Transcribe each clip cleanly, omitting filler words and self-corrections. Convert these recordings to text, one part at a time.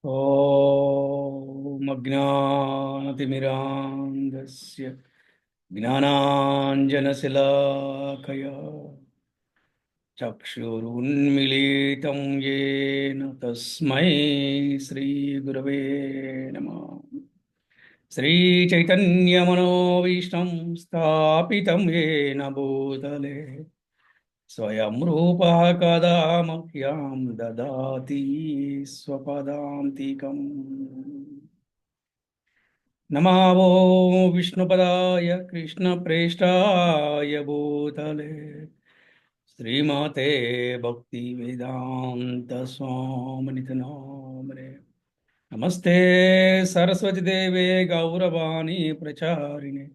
ॐ अज्ञानतिमिरान्धस्य ज्ञानाञ्जनशलाकया चक्षुरुन्मीलितं येन तस्मै श्रीगुरवे नमः। श्रीचैतन्यमनोभीष्टं स्थापितं येन भूतले स्वयं रूपः कदा मह्यं ददाति स्वपदान्तिकम्। नमो विष्णुपदाय कृष्णप्रेष्ठाय भूतले श्रीमते भक्तिवेदान्त स्वामिनिति नामने। नमस्ते सरस्वती देवे गौरवाणी प्रचारिणे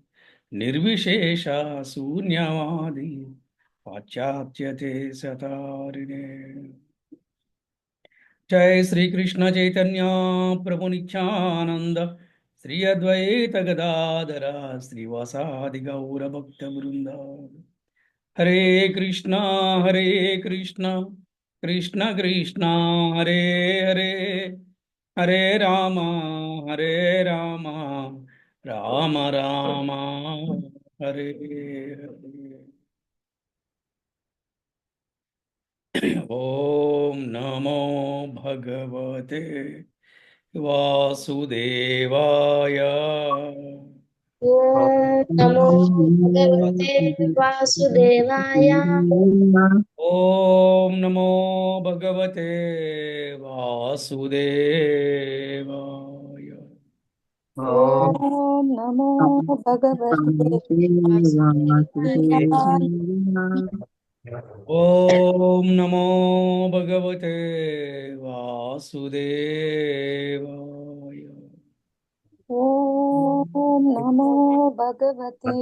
निर्विशेष शून्यवादी पाश्चात्य सतारिणे। जय श्री कृष्ण चैतन्य प्रभु नित्यानंद श्री अद्वैत गदाधर श्रीवासादि गौर भक्त वृंद। हरे कृष्णा कृष्ण कृष्ण हरे हरे हरे हरे राम राम राम हरे हरे। ओम नमो भगवते वासुदेवाय। ओम नमो भगवते वासुदेवाय। ओम नमो भगवते वासुदेवाय। ओम नमो भगवते वासुदेवाय। ओम नमो भगवते वासुदेवाय। ओम नमो भगवते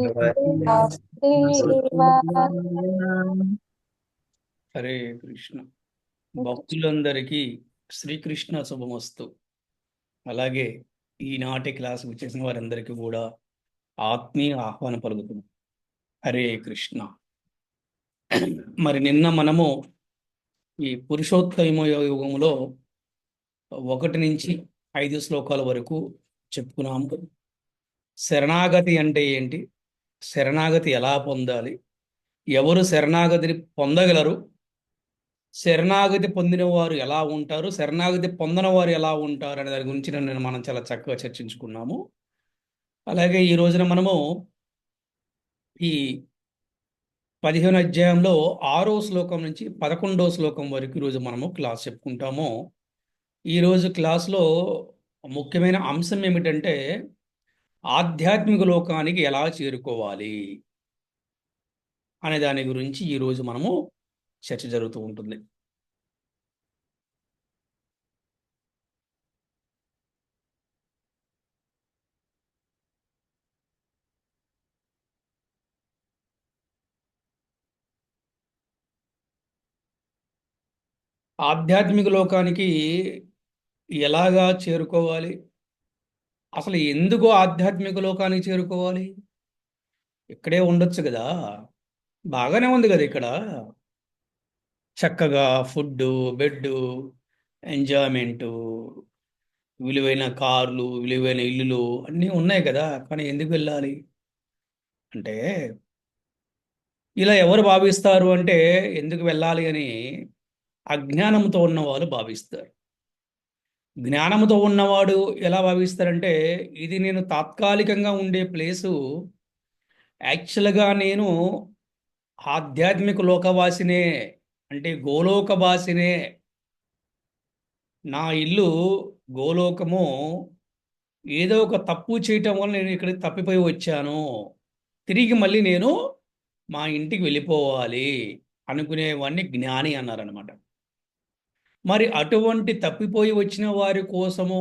वासुदेवाय। హరే కృష్ణ. భక్తులందరికీ శ్రీకృష్ణ శుభమస్తు. అలాగే ఈనాటి క్లాస్ వచ్చేసిన వారందరికీ కూడా ఆత్మీయ ఆహ్వానం పలుకుతున్నాం. హరే కృష్ణ. మరి నిన్న మనము ఈ పురుషోత్తమ యుగంలో 1 నుంచి 5 శ్లోకాల వరకు చెప్పుకున్నాము. శరణాగతి అంటే ఏంటి, శరణాగతి ఎలా పొందాలి, ఎవరు శరణాగతిని పొందగలరు, శరణాగతి పొందిన వారు ఎలా ఉంటారు, శరణాగతి పొందని వారు ఎలా ఉంటారు అనే దాని గురించి మనం చాలా చక్కగా చర్చించుకున్నాము. అలాగే ఈ రోజున మనము ఈ 15వ అధ్యాయంలో 6వ శ్లోకం నుంచి 11వ శ్లోకం వరకు ఈరోజు మనము క్లాస్ చెప్పుకుంటాము. ఈరోజు క్లాస్లో ముఖ్యమైన అంశం ఏమిటంటే ఆధ్యాత్మిక లోకానికి ఎలా చేరుకోవాలి అనే దాని గురించి ఈరోజు మనము చర్చ జరుగుతూ ఉంటుంది. ఆధ్యాత్మిక లోకానికి ఎలాగా చేరుకోవాలి, అసలు ఎందుకు ఆధ్యాత్మిక లోకానికి చేరుకోవాలి? ఇక్కడే ఉండొచ్చు కదా, బాగానే ఉంది కదా, ఇక్కడ చక్కగా ఫుడ్, బెడ్, ఎంజాయ్మెంటు, విలువైన కార్లు, విలువైన ఇల్లులు అన్నీ ఉన్నాయి కదా, కానీ ఎందుకు వెళ్ళాలి అంటే ఇలా ఎవరు భావిస్తారు అంటే ఎందుకు వెళ్ళాలి అని అజ్ఞానంతో ఉన్నవాళ్ళు భావిస్తారు. జ్ఞానంతో ఉన్నవాడు ఎలా భావిస్తారంటే ఇది నేను తాత్కాలికంగా ఉండే ప్లేసు, యాక్చువల్గా నేను ఆధ్యాత్మిక లోకవాసినే, అంటే గోలోకవాసినే, నా ఇల్లు గోలోకము, ఏదో ఒక తప్పు చేయటం వల్ల నేను ఇక్కడికి తప్పిపోయి వచ్చాను, తిరిగి మళ్ళీ నేను మా ఇంటికి వెళ్ళిపోవాలి అనుకునేవాడిని జ్ఞాని అన్నారనమాట. మరి అటువంటి తప్పిపోయి వచ్చిన వారి కోసము,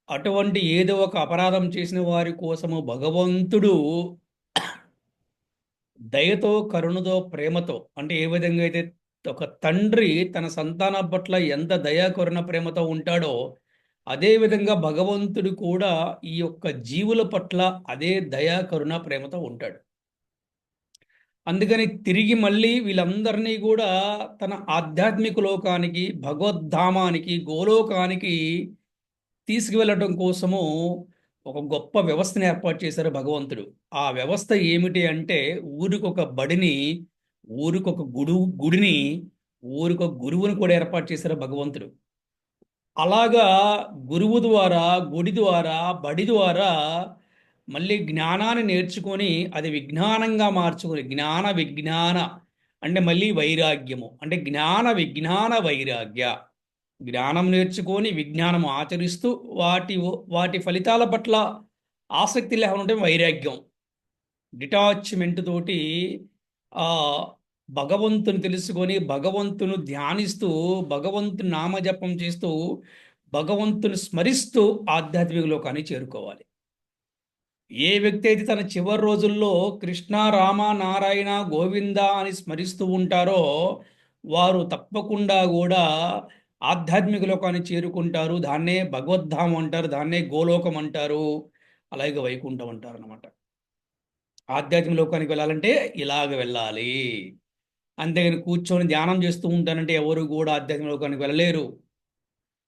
అటువంటి ఏదో ఒక అపరాధం చేసిన వారి కోసము భగవంతుడు దయతో, కరుణతో, ప్రేమతో, అంటే ఏ విధంగా అయితే ఒక తండ్రి తన సంతానం పట్ల ఎంత దయా, కరుణ, ప్రేమతో ఉంటాడో అదే విధంగా భగవంతుడు కూడా ఈ యొక్క జీవుల పట్ల అదే దయా, కరుణ, ప్రేమతో ఉంటాడు. అందుకని తిరిగి మళ్ళీ వీళ్ళందరినీ కూడా తన ఆధ్యాత్మిక లోకానికి, భగవద్ధామానికి, గోలోకానికి తీసుకువెళ్ళటం కోసము ఒక గొప్ప వ్యవస్థను ఏర్పాటు చేశారు భగవంతుడు. ఆ వ్యవస్థ ఏమిటి అంటే ఊరికొక బడిని, ఊరికొక గుడిని, ఊరికొక గురువుని కూడా ఏర్పాటు చేశారు భగవంతుడు. అలాగా గురువు ద్వారా, గుడి ద్వారా, బడి ద్వారా మళ్ళీ జ్ఞానాన్ని నేర్చుకొని అది విజ్ఞానంగా మార్చుకొని జ్ఞాన విజ్ఞాన అంటే మళ్ళీ వైరాగ్యము అంటే జ్ఞాన విజ్ఞాన వైరాగ్య. జ్ఞానం నేర్చుకొని విజ్ఞానం ఆచరిస్తూ వాటి వాటి ఫలితాల పట్ల ఆసక్తి లేకుండా ఉంటే వైరాగ్యం. డిటాచ్మెంట్ తోటి ఆ భగవంతుని తెలుసుకొని భగవంతుని ధ్యానిస్తూ భగవంతుని నామజపం చేస్తూ భగవంతుని స్మరిస్తూ ఆధ్యాత్మిక లోకాన్ని చేరుకోవాలి. ఏ వ్యక్తి అయితే తన చివరి రోజుల్లో కృష్ణ రామ నారాయణ గోవింద అని స్మరిస్తూ ఉంటారో వారు తప్పకుండా కూడా ఆధ్యాత్మిక లోకాన్ని చేరుకుంటారు. దాన్నే భగవద్ధామం అంటారు, దాన్నే గోలోకం అంటారు, అలాగే వైకుంఠం అంటారు అన్నమాట. ఆధ్యాత్మిక లోకానికి వెళ్ళాలంటే ఇలాగ వెళ్ళాలి. అంతేగాని కూర్చొని ధ్యానం చేస్తూ ఉంటానంటే ఎవరు కూడా ఆధ్యాత్మిక లోకానికి వెళ్ళలేరు.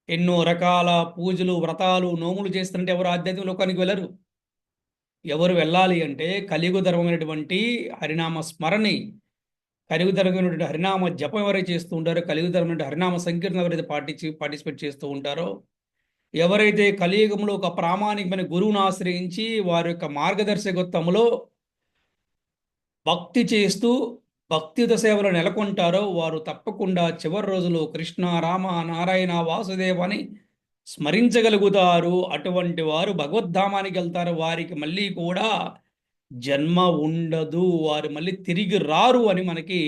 ఎన్నో రకాల పూజలు వ్రతాలు నోములు చేస్తుంటే ఎవరు ఆధ్యాత్మిక లోకానికి వెళ్ళరు. ఎవరు వెళ్ళాలి అంటే కలియుగ ధర్మమైనటువంటి హరినామ స్మరణి, కలియుగ ధర్మమైనటువంటి హరినామ జపం ఎవరైతే చేస్తూ ఉంటారో, కలియుగ ధర్మమైన హరినామ సంకీర్తన ఎవరైతే పార్టిసిపేట్ చేస్తూ ఉంటారో, ఎవరైతే కలియుగంలో ఒక ప్రామాణికమైన గురువును ఆశ్రయించి వారి యొక్క మార్గదర్శకత్వంలో భక్తి చేస్తూ భక్తియుత సేవలో నెలకొంటారో వారు తప్పకుండా చివరి రోజులు కృష్ణ రామ నారాయణ వాసుదేవ అని స్మరించగలుగుతారు. అటువంటి వారు భగవద్ధామానికి వెళ్తారు. వారికి మళ్ళీ కూడా జన్మ ఉండదు, వారు మళ్ళీ తిరిగి రారు అని మనకి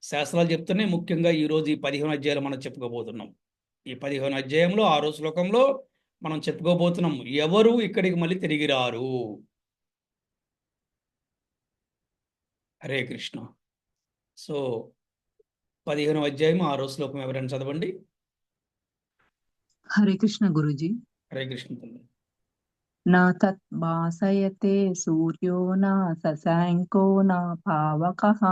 శాస్త్రాలు చెప్తున్నాయి. ముఖ్యంగా ఈరోజు ఈ 15 అధ్యాయాలు మనం చెప్పుకోబోతున్నాం. ఈ 15 అధ్యాయంలో 6వ శ్లోకంలో మనం చెప్పుకోబోతున్నాం ఎవరు ఇక్కడికి మళ్ళీ తిరిగి రారు. హరే కృష్ణ. సో 15వ అధ్యాయం 6వ శ్లోకం ఎవరైనా చదవండి. హరే కృష్ణ గురుజీ. హరే కృష్ణ తల్లి. నా తత్ భాసయతే సూర్యో నా శశాంకో నా పావకః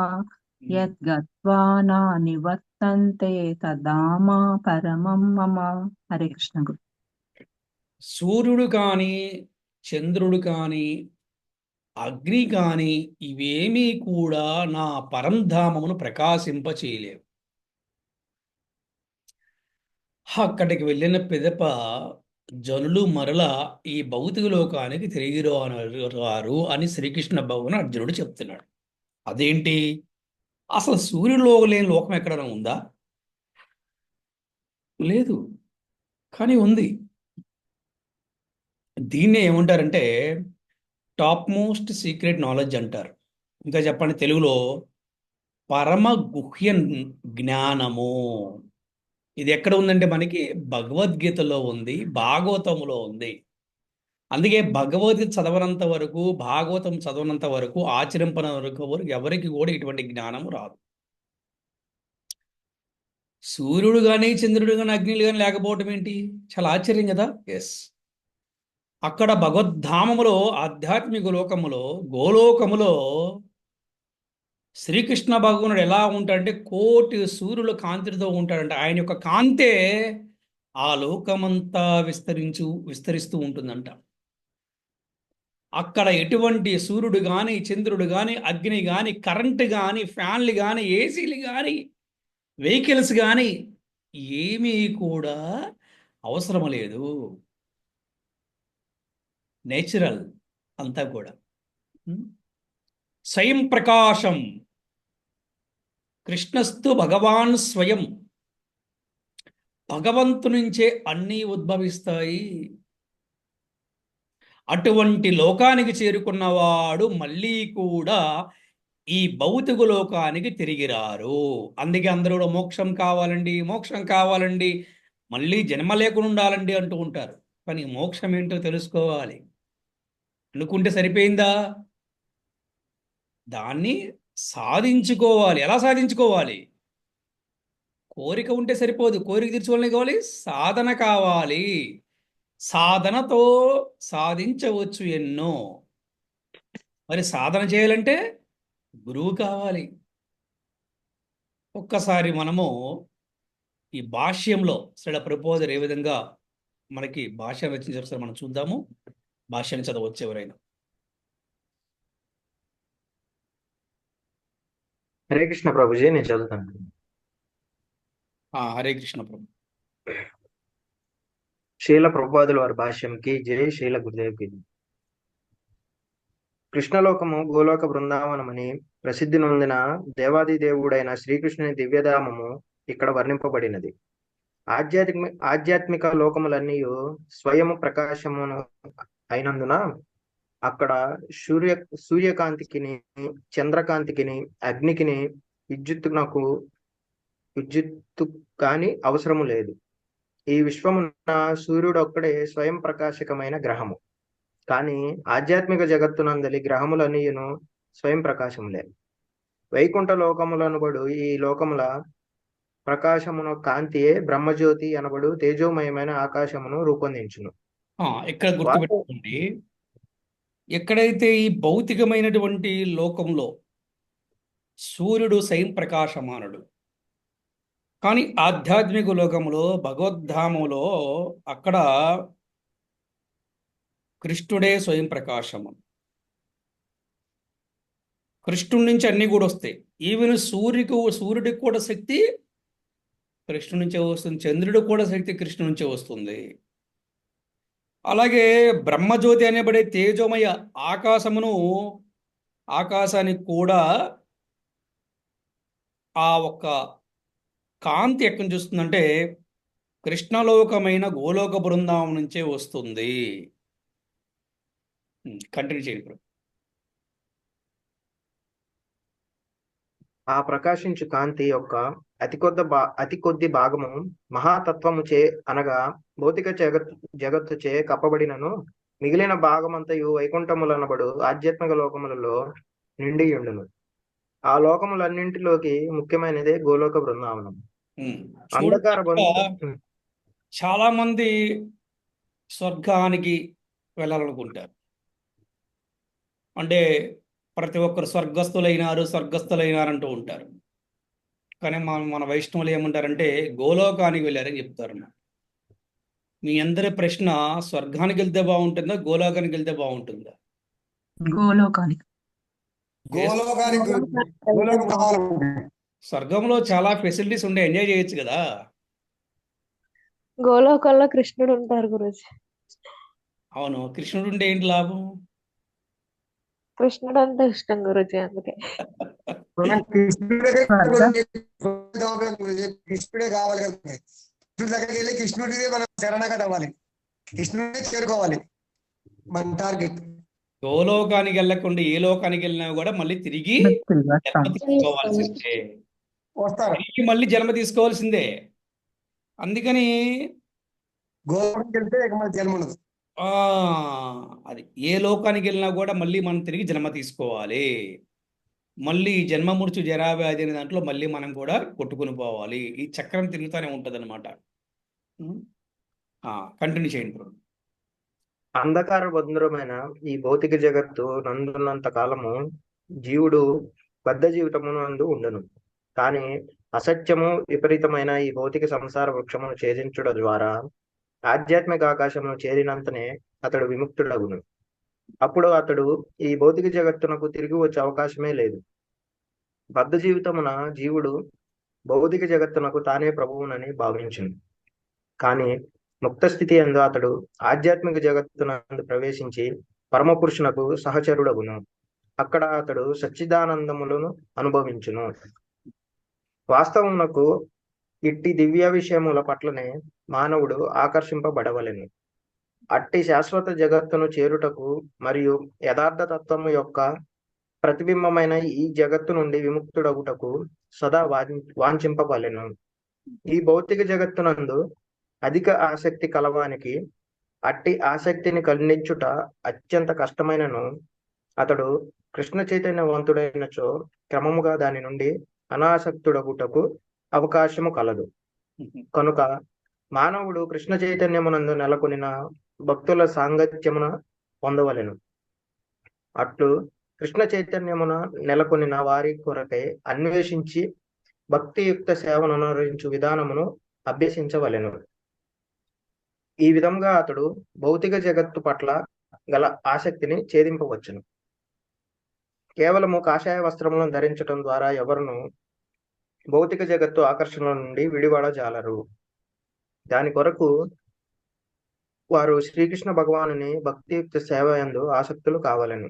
యద్గత్వా నా నివర్తంతే తదామా పరమం మమ. హరే కృష్ణ గురు. సూర్యుడు కానీ చంద్రుడు కానీ అగ్ని కానీ ఇవేమీ కూడా నా పరంధామమును ప్రకాశింప చేయలేవు. అక్కడికి వెళ్ళిన పిదప జనులు మరల ఈ భౌతిక లోకానికి తిరిగి రారు అని శ్రీకృష్ణ భగవాన్ అర్జునుడు చెప్తున్నాడు. అదేంటి, అసలు సూర్యుడిలో లేని లోకం ఎక్కడైనా ఉందా? లేదు, కానీ ఉంది. దీన్నే ఏమంటారంటే టాప్ మోస్ట్ సీక్రెట్ నాలెడ్జ్ అంటారు. ఇంకా చెప్పండి తెలుగులో పరమ గుహ్య జ్ఞానము. ఇది ఎక్కడ ఉందంటే మనకి భగవద్గీతలో ఉంది, భాగవతంలో ఉంది. అందుకే భగవద్గీత చదవనంత వరకు, భాగవతం చదవనంత వరకు, ఆచరింపన వరకు ఎవరికి కూడా ఇటువంటి జ్ఞానం రాదు. సూర్యుడు కానీ చంద్రుడు కానీ అగ్నిలు కానీ లేకపోవటం ఏంటి? చాలా ఆశ్చర్యం కదా. ఎస్, అక్కడ భగవద్ధామములో ఆధ్యాత్మిక లోకములో గోలోకములో శ్రీకృష్ణ భగవానుడు ఎలా ఉంటాడంటే కోటి సూర్యుల కాంతితో ఉంటాడంటే ఆయన యొక్క కాంతే ఆ లోకమంతా విస్తరిస్తూ ఉంటుందంట. అక్కడ ఎటువంటి సూర్యుడు కానీ చంద్రుడు కానీ అగ్ని కానీ కరెంటు కానీ ఫ్యాన్లు కానీ ఏసీలు కానీ వెహికల్స్ కానీ ఏమీ కూడా అవసరం లేదు. నేచురల్ అంతా కూడా. స్వయం ప్రకాశం కృష్ణస్తు భగవాన్ స్వయం. భగవంతు నుంచే అన్నీ ఉద్భవిస్తాయి. అటువంటి లోకానికి చేరుకున్నవాడు మళ్ళీ కూడా ఈ భౌతిక లోకానికి తిరిగి రారు. అందుకే అందరూ కూడా మోక్షం కావాలండి, మోక్షం కావాలండి, మళ్ళీ జన్మ లేకుండా ఉండాలండి అంటూ ఉంటారు. కానీ మోక్షం ఏంటో తెలుసుకోవాలి. అనుకుంటే సరిపోయిందా? దాన్ని సాధించుకోవాలి. ఎలా సాధించుకోవాలి? కోరిక ఉంటే సరిపోదు, కోరిక తీర్చుకోవాలని కావాలి, సాధన కావాలి. సాధనతో సాధించవచ్చు ఎన్నో. మరి సాధన చేయాలంటే గురువు కావాలి. ఒక్కసారి మనము ఈ భాష్యంలో శ్రీల ప్రభుపాదులు ఏ విధంగా మనకి భాష రచించారు, ఒకసారి మనం చూద్దాము. భాషని చదవచ్చు ఎవరైనా. హరే కృష్ణ ప్రభుజీ, నేను చదువుతాను. హరే కృష్ణ ప్రభు. శీల ప్రభుపాదుల వారి భాష్యంకి జై, శీల గురుదేవ్కి జై. కృష్ణలోకము గోలోక బృందావనమని ప్రసిద్ధి నొందిన దేవాది దేవుడైన శ్రీకృష్ణుని దివ్యధామము ఇక్కడ వర్ణింపబడినది. ఆధ్యాత్మిక లోకములన్నీ స్వయము ప్రకాశమును అయినందున అక్కడ సూర్యకాంతికిని, చంద్రకాంతికిని, అగ్నికిని, విద్యుత్తు కాని అవసరము లేదు. ఈ విశ్వమున సూర్యుడు ఒక్కడే స్వయం ప్రకాశకమైన గ్రహము. కానీ ఆధ్యాత్మిక జగత్తునందలి గ్రహములన్నీయును స్వయం ప్రకాశములే. వైకుంఠ లోకములనబడు ఈ లోకముల ప్రకాశమును కాంతియే బ్రహ్మజ్యోతి అనబడు తేజోమయమైన ఆకాశమును రూపొందించును. ఇక్కడ గుర్తుపెట్టుకోండి, ఎక్కడైతే ఈ భౌతికమైనటువంటి లోకంలో సూర్యుడు స్వయం ప్రకాశమానుడు, కానీ ఆధ్యాత్మిక లోకంలో భగవద్ధామంలో అక్కడ కృష్ణుడే స్వయం ప్రకాశము. కృష్ణుడి నుంచి అన్నీ కూడా వస్తాయి. ఈవెన్ సూర్యుడికి కూడా శక్తి కృష్ణుడి నుంచే వస్తుంది, చంద్రుడికి కూడా శక్తి కృష్ణుడి నుంచే వస్తుంది. అలాగే బ్రహ్మజ్యోతి అనేబడే తేజోమయ ఆకాశానికి కూడా ఆ ఒక్క కాంతి ఎక్కడి నుంచి వస్తుందంటే కృష్ణలోకమైన గోలోక బృందావనం నుంచే వస్తుంది. కంటిన్యూ చేయండి. ఆ ప్రకాశించు కాంతి యొక్క అతి కొద్ది భాగము మహాతత్వము చే అనగా భౌతిక జగత్తు చే కప్పబడినను మిగిలిన భాగమంతయు వైకుంఠములనబడు ఆధ్యాత్మిక లోకములలో నిండియుండును. ఆ లోకములన్నింటిలోకి ముఖ్యమైనదే గోలోక బృందావనం. అంధకార చాలా మంది స్వర్గానికి వెళ్ళాలనుకుంటారు. అంటే ప్రతి ఒక్కరు స్వర్గస్థులైనారంటూ ఉంటారు. కానీ మన వైష్ణవులు ఏమంటారంటే గోలోకానికి వెళ్ళారని చెప్తారు. మీ అందరి ప్రశ్న, స్వర్గానికి వెళ్తే బాగుంటుందా, గోలోకానికి వెళ్తే బాగుంటుందా? గోలోకానికి. స్వర్గంలో చాలా ఫెసిలిటీస్ ఉండే, ఎంజాయ్ చేయొచ్చు కదా. గోలోకంలో కృష్ణుడు ఉంటారు గురుజీ. అవును, కృష్ణుడు ఉంటే ఏంటి లాభం? కృష్ణుడు అంటే ఇష్టం గురుజీ, అందుకే. కృష్ణుడే కావాలి కదా. కృష్ణుడి దగ్గరికి వెళ్ళి కృష్ణుడిని మనం శరణాగతి అవ్వాలి, కృష్ణుడిని చేరుకోవాలి మన టార్గెట్. గోలోకానికి వెళ్ళకుండా ఏ లోకానికి వెళ్ళినా కూడా మళ్ళీ తిరిగి జన్మ తీసుకోవాల్సిందే. తిరిగి మళ్ళీ జన్మ తీసుకోవాల్సిందే. అందుకని గోలోకానికి వెళ్తే ఇక మన జన్మ ఉండదు. అది ఏ లోకానికి వెళ్ళినా కూడా మళ్ళీ మనం తిరిగి జన్మ తీసుకోవాలి. మళ్ళీ జన్మ మృత్యు జరావ్యాధి అనే దాంట్లో మళ్ళీ మనం కూడా కొట్టుకుని పోవాలి. ఈ చక్రం తిరుగుతూనే ఉంటుంది అనమాట. కంటిన్యూ చేయండి. అంధకార బంధురమైన ఈ భౌతిక జగత్తు నందున్నంత కాలము జీవుడు బద్ధ జీవితమునందు ఉండును. కానీ అసత్యము విపరీతమైన ఈ భౌతిక సంసార వృక్షమును ఛేదించుట ద్వారా ఆధ్యాత్మిక ఆకాశమును చేరినంతనే అతడు విముక్తుడగును. అప్పుడు అతడు ఈ భౌతిక జగత్తునకు తిరిగి వచ్చే అవకాశమే లేదు. బద్ధ జీవితమున జీవుడు భౌతిక జగత్తునకు తానే ప్రభువునని భావించును. కానీ ముక్త స్థితి యందు అతడు ఆధ్యాత్మిక జగత్తునందు ప్రవేశించి పరమపురుషునకు సహచరుడగును. అక్కడ అతడు సచ్చిదానందములను అనుభవించును. వాస్తవమునకు ఇట్టి దివ్య విషయముల పట్లనే మానవుడు ఆకర్షింపబడవలెను. అట్టి శాశ్వత జగత్తును చేరుటకు మరియు యథార్థ తత్వము యొక్క ప్రతిబింబమైన ఈ జగత్తు నుండి విముక్తుడగుటకు సదా వాంఛింపవలెను. ఈ భౌతిక జగత్తునందు అధిక ఆసక్తి కలవానికి అట్టి ఆసక్తిని ఖండించుట అత్యంత కష్టమైనను అతడు కృష్ణ చైతన్యవంతుడైనచో క్రమముగా దాని నుండి అనాసక్తుడగుటకు అవకాశము కలదు. కనుక మానవుడు కృష్ణ చైతన్యమునందు నెలకొనిన భక్తుల సాంగత్యమున పొందవలెను. అట్లు కృష్ణ చైతన్యమున నెలకొనిన వారి కొరకై అన్వేషించి భక్తియుక్త సేవను అనుసరించు విధానమును అభ్యసించవలెను. ఈ విధంగా అతడు భౌతిక జగత్తు పట్ల గల ఆసక్తిని ఛేదింపవచ్చును. కేవలము కాషాయ వస్త్రములను ధరించటం ద్వారా ఎవరును భౌతిక జగత్తు ఆకర్షణల నుండి విడిపడజాలరు. దాని కొరకు వారు శ్రీకృష్ణ భగవానుని భక్తియుక్త సేవ యందు ఆసక్తులు కావాలని.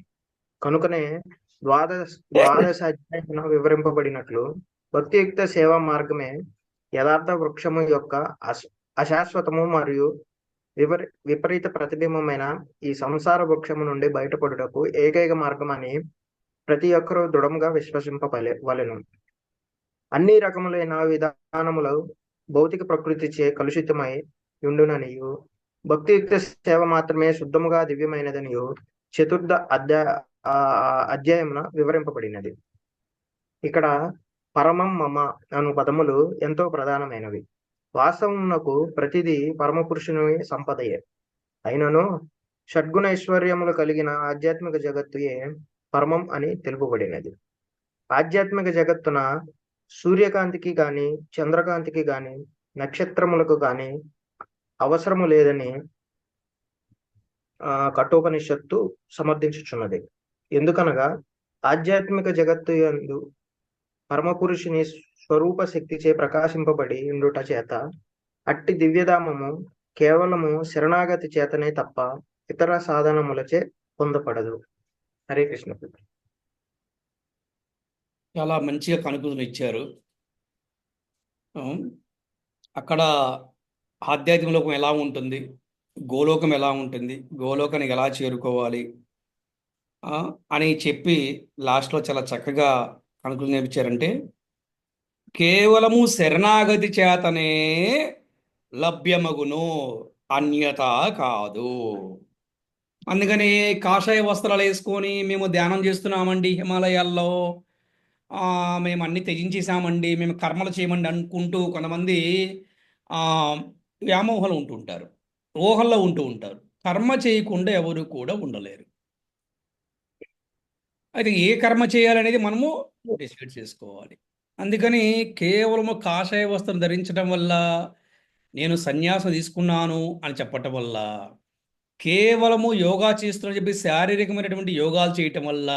కనుకనే ద్వాదశ అధ్యాయమున వివరింపబడినట్లు భక్తియుక్త సేవా మార్గమే యథార్థ వృక్షము యొక్క అశాశ్వతము మరియు విపరీత ప్రతిబింబమైన ఈ సంసార వృక్షము నుండి బయటపడుటకు ఏకైక మార్గం అని ప్రతి ఒక్కరూ దృఢంగా విశ్వసింపవలెను. అన్ని రకములైన విధానములు భౌతిక ప్రకృతిచే కలుషితమై ఉండుననియు భక్తియుక్త సేవ మాత్రమే శుద్ధముగా దివ్యమైనదనియు చతుర్థ అధ్యాయమున వివరింపబడినది. ఇక్కడ పరమం మమ అను పదములు ఎంతో ప్రధానమైనవి. వాస్తవమునకు ప్రతిదీ పరమపురుషుని సంపదయే. అయినను షడ్గుణ ఐశ్వర్యములు కలిగిన ఆధ్యాత్మిక జగత్తుయే పరమం అని తెలుపబడినది. ఆధ్యాత్మిక జగత్తున సూర్యకాంతికి గాని చంద్రకాంతికి గాని నక్షత్రములకు గాని అవసరము లేదని కఠోపనిషత్తు సమర్థించుచున్నది. ఎందుకనగా ఆధ్యాత్మిక జగత్తు యందు పరమపురుషుని స్వరూప శక్తిచే ప్రకాశింపబడి ఉండుట చేత అట్టి దివ్యధామము కేవలము శరణాగతి చేతనే తప్ప ఇతర సాధనములచే పొందపడదు. హరే కృష్ణ. చాలా మంచిగా కనుకూలు ఇచ్చారు. అక్కడ ఆధ్యాత్మిక లోకం ఎలా ఉంటుంది, గోలోకం ఎలా ఉంటుంది, గోలోకానికి ఎలా చేరుకోవాలి అని చెప్పి లాస్ట్లో చాలా చక్కగా కనుకలు నేర్పించారంటే కేవలము శరణాగతి చేతనే లభ్యమగును, అన్యత కాదు. అందుకని కాషాయ వస్త్రాలు వేసుకొని మేము ధ్యానం చేస్తున్నామండి హిమాలయాల్లో, మేము అన్ని త్యజించేసామండి, మేము కర్మలు చేయమండి అనుకుంటూ కొంతమంది వ్యామోహాలు ఉంటూ ఉంటారు, ఊహల్లో ఉంటూ ఉంటారు. కర్మ చేయకుండా ఎవరు కూడా ఉండలేరు. అయితే ఏ కర్మ చేయాలనేది మనము డిసైడ్ చేసుకోవాలి. అందుకని కేవలము కాషాయ వస్త్రం ధరించడం వల్ల, నేను సన్యాసం తీసుకున్నాను అని చెప్పటం వల్ల, కేవలము యోగా చేస్తున్నా చెప్పి శారీరకమైనటువంటి యోగాలు చేయటం వల్ల,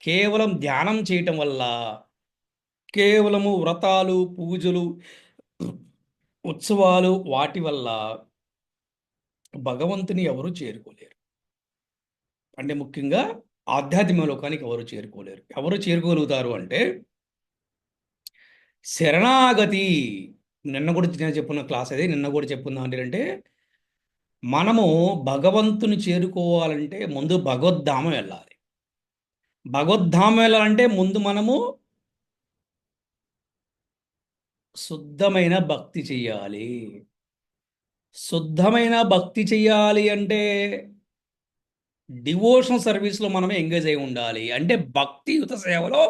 కేవలం ధ్యానం చేయటం వల్ల, కేవలము వ్రతాలు పూజలు ఉత్సవాలు వాటి వల్ల భగవంతుని ఎవరు చేరుకోలేరు. అంటే ముఖ్యంగా ఆధ్యాత్మిక లోకానికి ఎవరు చేరుకోలేరు. ఎవరు చేరుకోగలుగుతారు అంటే శరణాగతి. నిన్న కూడా నేను చెప్పున్న క్లాస్ అదే, నిన్న కూడా చెప్పుకుందాం అంటే మనము భగవంతుని చేరుకోవాలంటే ముందు భగవద్ధామం వెళ్ళాలి. భగవద్ధామం వెళ్ళాలంటే ముందు మనము శుద్ధమైన భక్తి చెయ్యాలి. శుద్ధమైన భక్తి చెయ్యాలి అంటే డివోషనల్ సర్వీస్లో మనమే ఎంగేజ్ అయి ఉండాలి. అంటే భక్తియుత సేవలో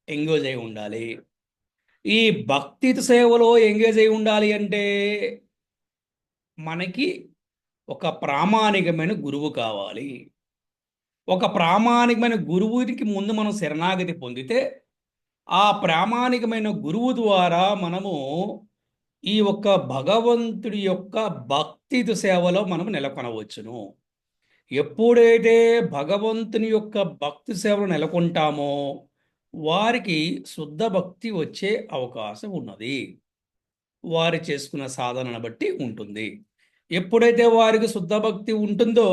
ఎంగేజ్ అయి ఉండాలి. ఈ భక్తియుత సేవలో ఎంగేజ్ అయి ఉండాలి అంటే మనకి ఒక ప్రామాణికమైన గురువు కావాలి. ఒక ప్రామాణికమైన గురువునికి ముందు మనం శరణాగతి పొందితే ఆ ప్రామాణికమైన గురువు ద్వారా మనము ఈ ఒక్క భగవంతుడి యొక్క భక్తియుత సేవలో మనము నెలకొనవచ్చును. ఎప్పుడైతే భగవంతుని యొక్క భక్తి సేవలు నెలకొంటామో వారికి శుద్ధ భక్తి వచ్చే అవకాశం ఉన్నది. వారు చేసుకున్న సాధనను బట్టి ఉంటుంది. ఎప్పుడైతే వారికి శుద్ధ భక్తి ఉంటుందో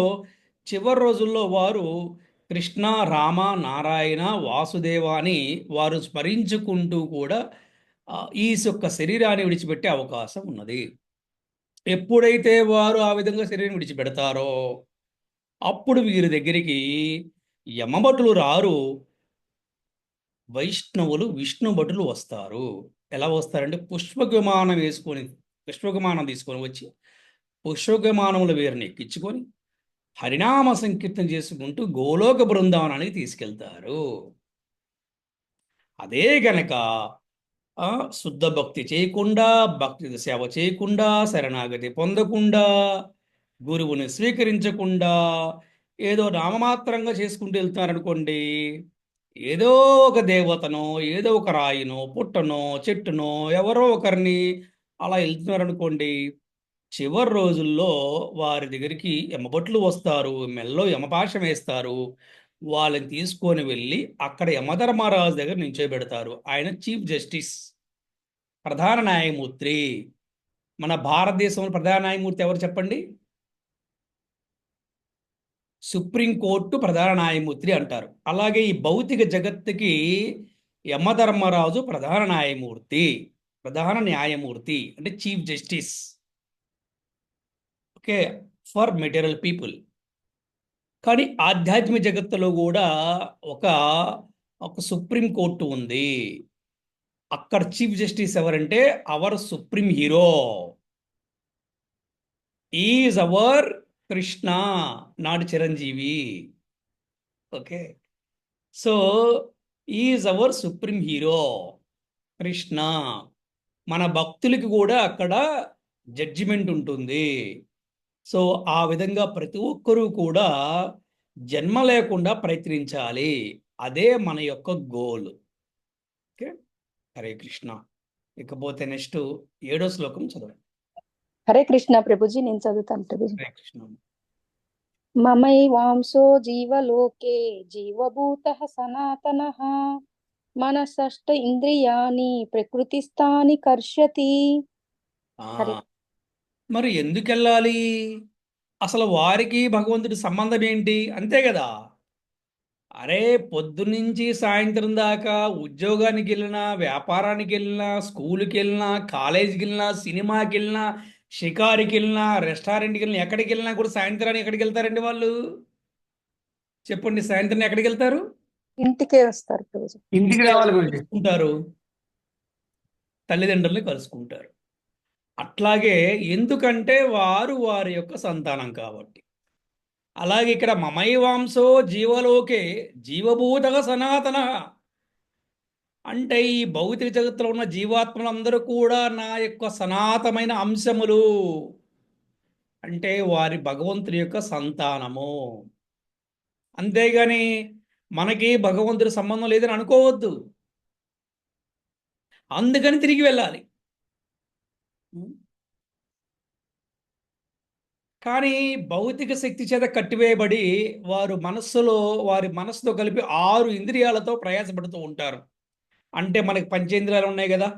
చివరి రోజుల్లో వారు కృష్ణ, రామ, నారాయణ, వాసుదేవ అని వారు స్మరించుకుంటూ కూడా ఈ యొక్క శరీరాన్ని విడిచిపెట్టే అవకాశం ఉన్నది. ఎప్పుడైతే వారు ఆ విధంగా శరీరం విడిచిపెడతారో అప్పుడు వీరి దగ్గరికి యమభటులు రారు, వైష్ణవులు విష్ణు భటులు వస్తారు. ఎలా వస్తారంటే పుష్పక విమానం తీసుకొని వచ్చి పుష్పక విమానములు వీరిని ఎక్కించుకొని హరినామ సంకీర్తన చేసుకుంటూ గోలోక బృందావనానికి తీసుకెళ్తారు. అదే గనక శుద్ధ భక్తి చేయకుండా, భక్తి సేవ చేయకుండా, శరణాగతి పొందకుండా, గురువుని స్వీకరించకుండా ఏదో నామమాత్రంగా చేసుకుంటూ వెళ్తున్నారనుకోండి, ఏదో ఒక దేవతనో, ఏదో ఒక రాయినో, పుట్టనో, చెట్టునో ఎవరో ఒకరిని అలా వెళ్తున్నారనుకోండి, చివరి రోజుల్లో వారి దగ్గరికి యమభటులు వస్తారు, మెల్లో యమపాశం వేస్తారు. వాళ్ళని తీసుకొని వెళ్ళి అక్కడ యమధర్మరాజు దగ్గర నించోబెడతారు. ఆయన చీఫ్ జస్టిస్, ప్రధాన న్యాయమూర్తి. మన భారతదేశంలో ప్రధాన న్యాయమూర్తి ఎవరు చెప్పండి? సుప్రీంకోర్టు ప్రధాన న్యాయమూర్తి అంటారు. అలాగే ఈ భౌతిక జగత్తుకి యమధర్మరాజు ప్రధాన న్యాయమూర్తి. ప్రధాన న్యాయమూర్తి అంటే chief justice, okay, for material people. కానీ ఆధ్యాత్మిక జగత్తులో కూడా ఒక ఒక సుప్రీం కోర్టు ఉంది. అక్కడ చీఫ్ జస్టిస్ ఎవరంటే our supreme hero is our Krishna, నాటి Chiranjeevi. Okay, so is our supreme hero Krishna. మన భక్తులకి కూడా అక్కడ జడ్జిమెంట్ ఉంటుంది. సో ఆ విధంగా ప్రతి ఒక్కరూ కూడా జన్మ లేకుండా ప్రయత్నించాలి. అదే మన యొక్క గోల్. ఓకే, హరే కృష్ణ. ఇకపోతే నెక్స్ట్ 7వ శ్లోకం చదవండి. హరే కృష్ణ ప్రభుజీ, నేను చదువుతాను ప్రభుజీ. హరే కృష్ణ. మమైవాంసో జీవలోకే జీవభూతః సనాతనః మనసష్ట ఇంద్రియాణి ప్రకృతిస్థాని కర్షతి. ఆ, హరే. మరి ఎందుకు వెళ్ళాలి? అసలు వారికి భగవంతుడి సంబంధం ఏంటి? అంతే కదా. అరే, పొద్దున్నుంచి సాయంత్రం దాకా ఉద్యోగానికి వెళ్ళినా, వ్యాపారానికి వెళ్ళినా, స్కూల్కి వెళ్ళినా, కాలేజీకి వెళ్ళినా, సినిమాకి వెళ్ళినా, షికారుకి వెళ్ళినా, రెస్టారెంట్కి వెళ్ళినా, ఎక్కడికి వెళ్ళినా కూడా సాయంత్రాన్ని ఎక్కడికి వెళ్తారండి వాళ్ళు? చెప్పండి, సాయంత్రం ఎక్కడికి వెళ్తారు? ఇంటికే వస్తారు ప్రభుజీ. ఇంటికి రావాలి గురుజీ. కలుసుకుంటారు, తల్లిదండ్రుల్ని కలుసుకుంటారు. అట్లాగే ఎందుకంటే వారు వారి యొక్క సంతానం కాబట్టి. అలాగే ఇక్కడ మమైవాంసో జీవలోకే జీవభూతగా సనాతన అంటే ఈ భౌతిక జగత్తులో ఉన్న జీవాత్మలందరూ కూడా నా యొక్క సనాతనమైన అంశములు, అంటే వారి భగవంతుడి యొక్క సంతానము. అంతేగాని మనకి భగవంతుడి సంబంధం లేదని అనుకోవద్దు. అందుకని తిరిగి వెళ్ళాలి. కానీ భౌతిక శక్తి చేత కట్టివేయబడి వారి మనస్సుతో కలిపి 6 ఇంద్రియాలతో ప్రయాసపడుతూ ఉంటారు. అంటే మనకి పంచేంద్రియాలు ఉన్నాయి కదా,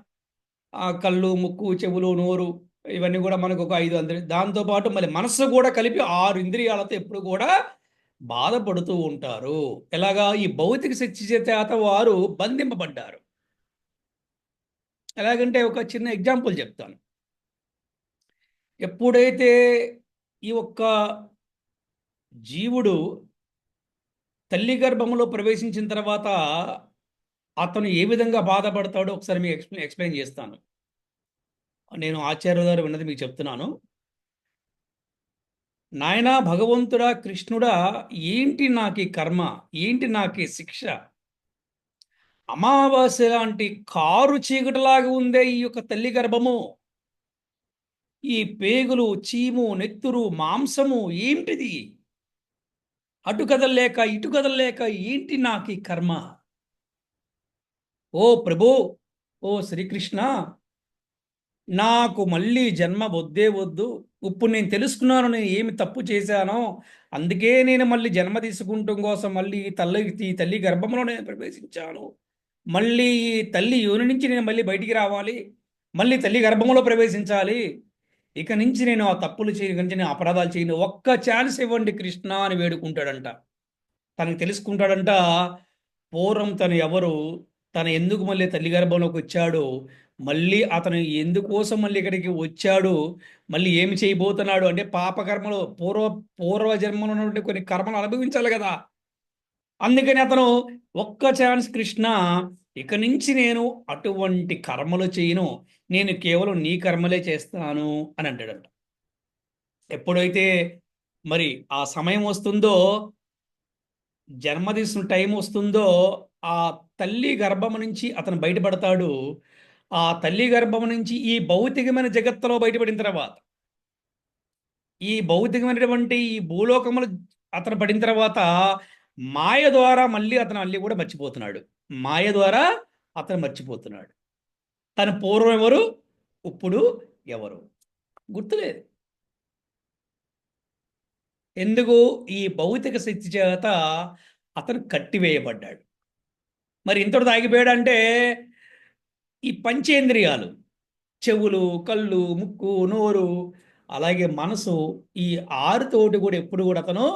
కళ్ళు, ముక్కు, చెవులు, నోరు, ఇవన్నీ కూడా మనకు ఒక 5 ఇంద్రియాలు. దాంతోపాటు మళ్ళీ మనస్సు కూడా కలిపి 6 ఇంద్రియాలతో ఎప్పుడు కూడా బాధపడుతూ ఉంటారు. ఎలాగా? ఈ భౌతిక శక్తి చేత వారు బంధింపబడ్డారు. ఎలాగంటే ఒక చిన్న ఎగ్జాంపుల్ చెప్తాను. ఎప్పుడైతే ఈ ఒక్క జీవుడు తల్లి గర్భంలో ప్రవేశించిన తర్వాత అతను ఏ విధంగా బాధపడతాడో ఒకసారి మీకు ఎక్స్ప్లెయిన్ చేస్తాను. నేను ఆచార్యుల గారు విన్నది మీకు చెప్తున్నాను. నాయనా భగవంతుడా, కృష్ణుడా, ఏంటి నాకు ఈ కర్మ, ఏంటి నాకు ఈ శిక్ష? అమావాస్య లాంటి కారు చీకటిలాగా ఉందే ఈ యొక్క తల్లి గర్భము. ఈ పేగులు, చీము, నెత్తురు, మాంసము ఏంటిది? అటు కదలలేక ఇటు కదలలేక ఏంటి నాకు ఈ కర్మ? ఓ ప్రభు, ఓ శ్రీకృష్ణ, నాకు మళ్ళీ జన్మ వద్దే వద్దు. ఇప్పుడు నేను తెలుసుకున్నాను నేను ఏమి తప్పు చేశానో, అందుకే నేను మళ్ళీ జన్మ తీసుకుంటాం కోసం మళ్ళీ ఈ తల్లి గర్భంలో నేను ప్రవేశించాను. మళ్ళీ ఈ తల్లి యోని నుంచి నేను మళ్ళీ బయటికి రావాలి, మళ్ళీ తల్లి గర్భంలో ప్రవేశించాలి. ఇక నుంచి నేను ఆ తప్పులు చేయను, నేను అపరాధాలు చేయను, ఒక్క ఛాన్స్ ఇవ్వండి కృష్ణ అని వేడుకుంటాడంట. తనకు తెలుసుకుంటాడంట పూర్వం తను ఎవరు, తను ఎందుకు మళ్ళీ తల్లి గర్భంలోకి వచ్చాడు, మళ్ళీ అతను ఎందుకోసం మళ్ళీ ఇక్కడికి వచ్చాడు, మళ్ళీ ఏమి చేయబోతున్నాడు అంటే పాపకర్మలు, పూర్వ జన్మలో ఉన్నటువంటి కొన్ని కర్మలు అనుభవించాలి కదా. అందుకని అతను ఒక్క ఛాన్స్ కృష్ణ, ఇక నుంచి నేను అటువంటి కర్మలు చేయను, నేను కేవలం నీ కర్మలే చేస్తాను అని అంటాడంట. ఎప్పుడైతే మరి ఆ సమయం వస్తుందో, జన్మ తీసుకున్న టైం వస్తుందో, ఆ తల్లి గర్భం నుంచి అతను బయటపడతాడు. ఆ తల్లి గర్భం నుంచి ఈ భౌతికమైన జగత్తులో బయటపడిన తర్వాత, ఈ భౌతికమైనటువంటి ఈ భూలోకములు అతను పడిన తర్వాత మాయ ద్వారా మళ్ళీ అతను కూడా మర్చిపోతున్నాడు. మాయ ద్వారా అతను మర్చిపోతున్నాడు. తన పూర్వం ఎవరు, ఇప్పుడు ఎవరు గుర్తులేదు. ఎందుకు? ఈ భౌతిక శక్తి చేత అతను కట్టివేయబడ్డాడు. మరి ఇంతటితో ఆగిపోయాడంటే ఈ పంచేంద్రియాలు, చెవులు, కళ్ళు, ముక్కు, నోరు, అలాగే మనసు, ఈ ఆరుతోటి కూడా ఎప్పుడు కూడా అతను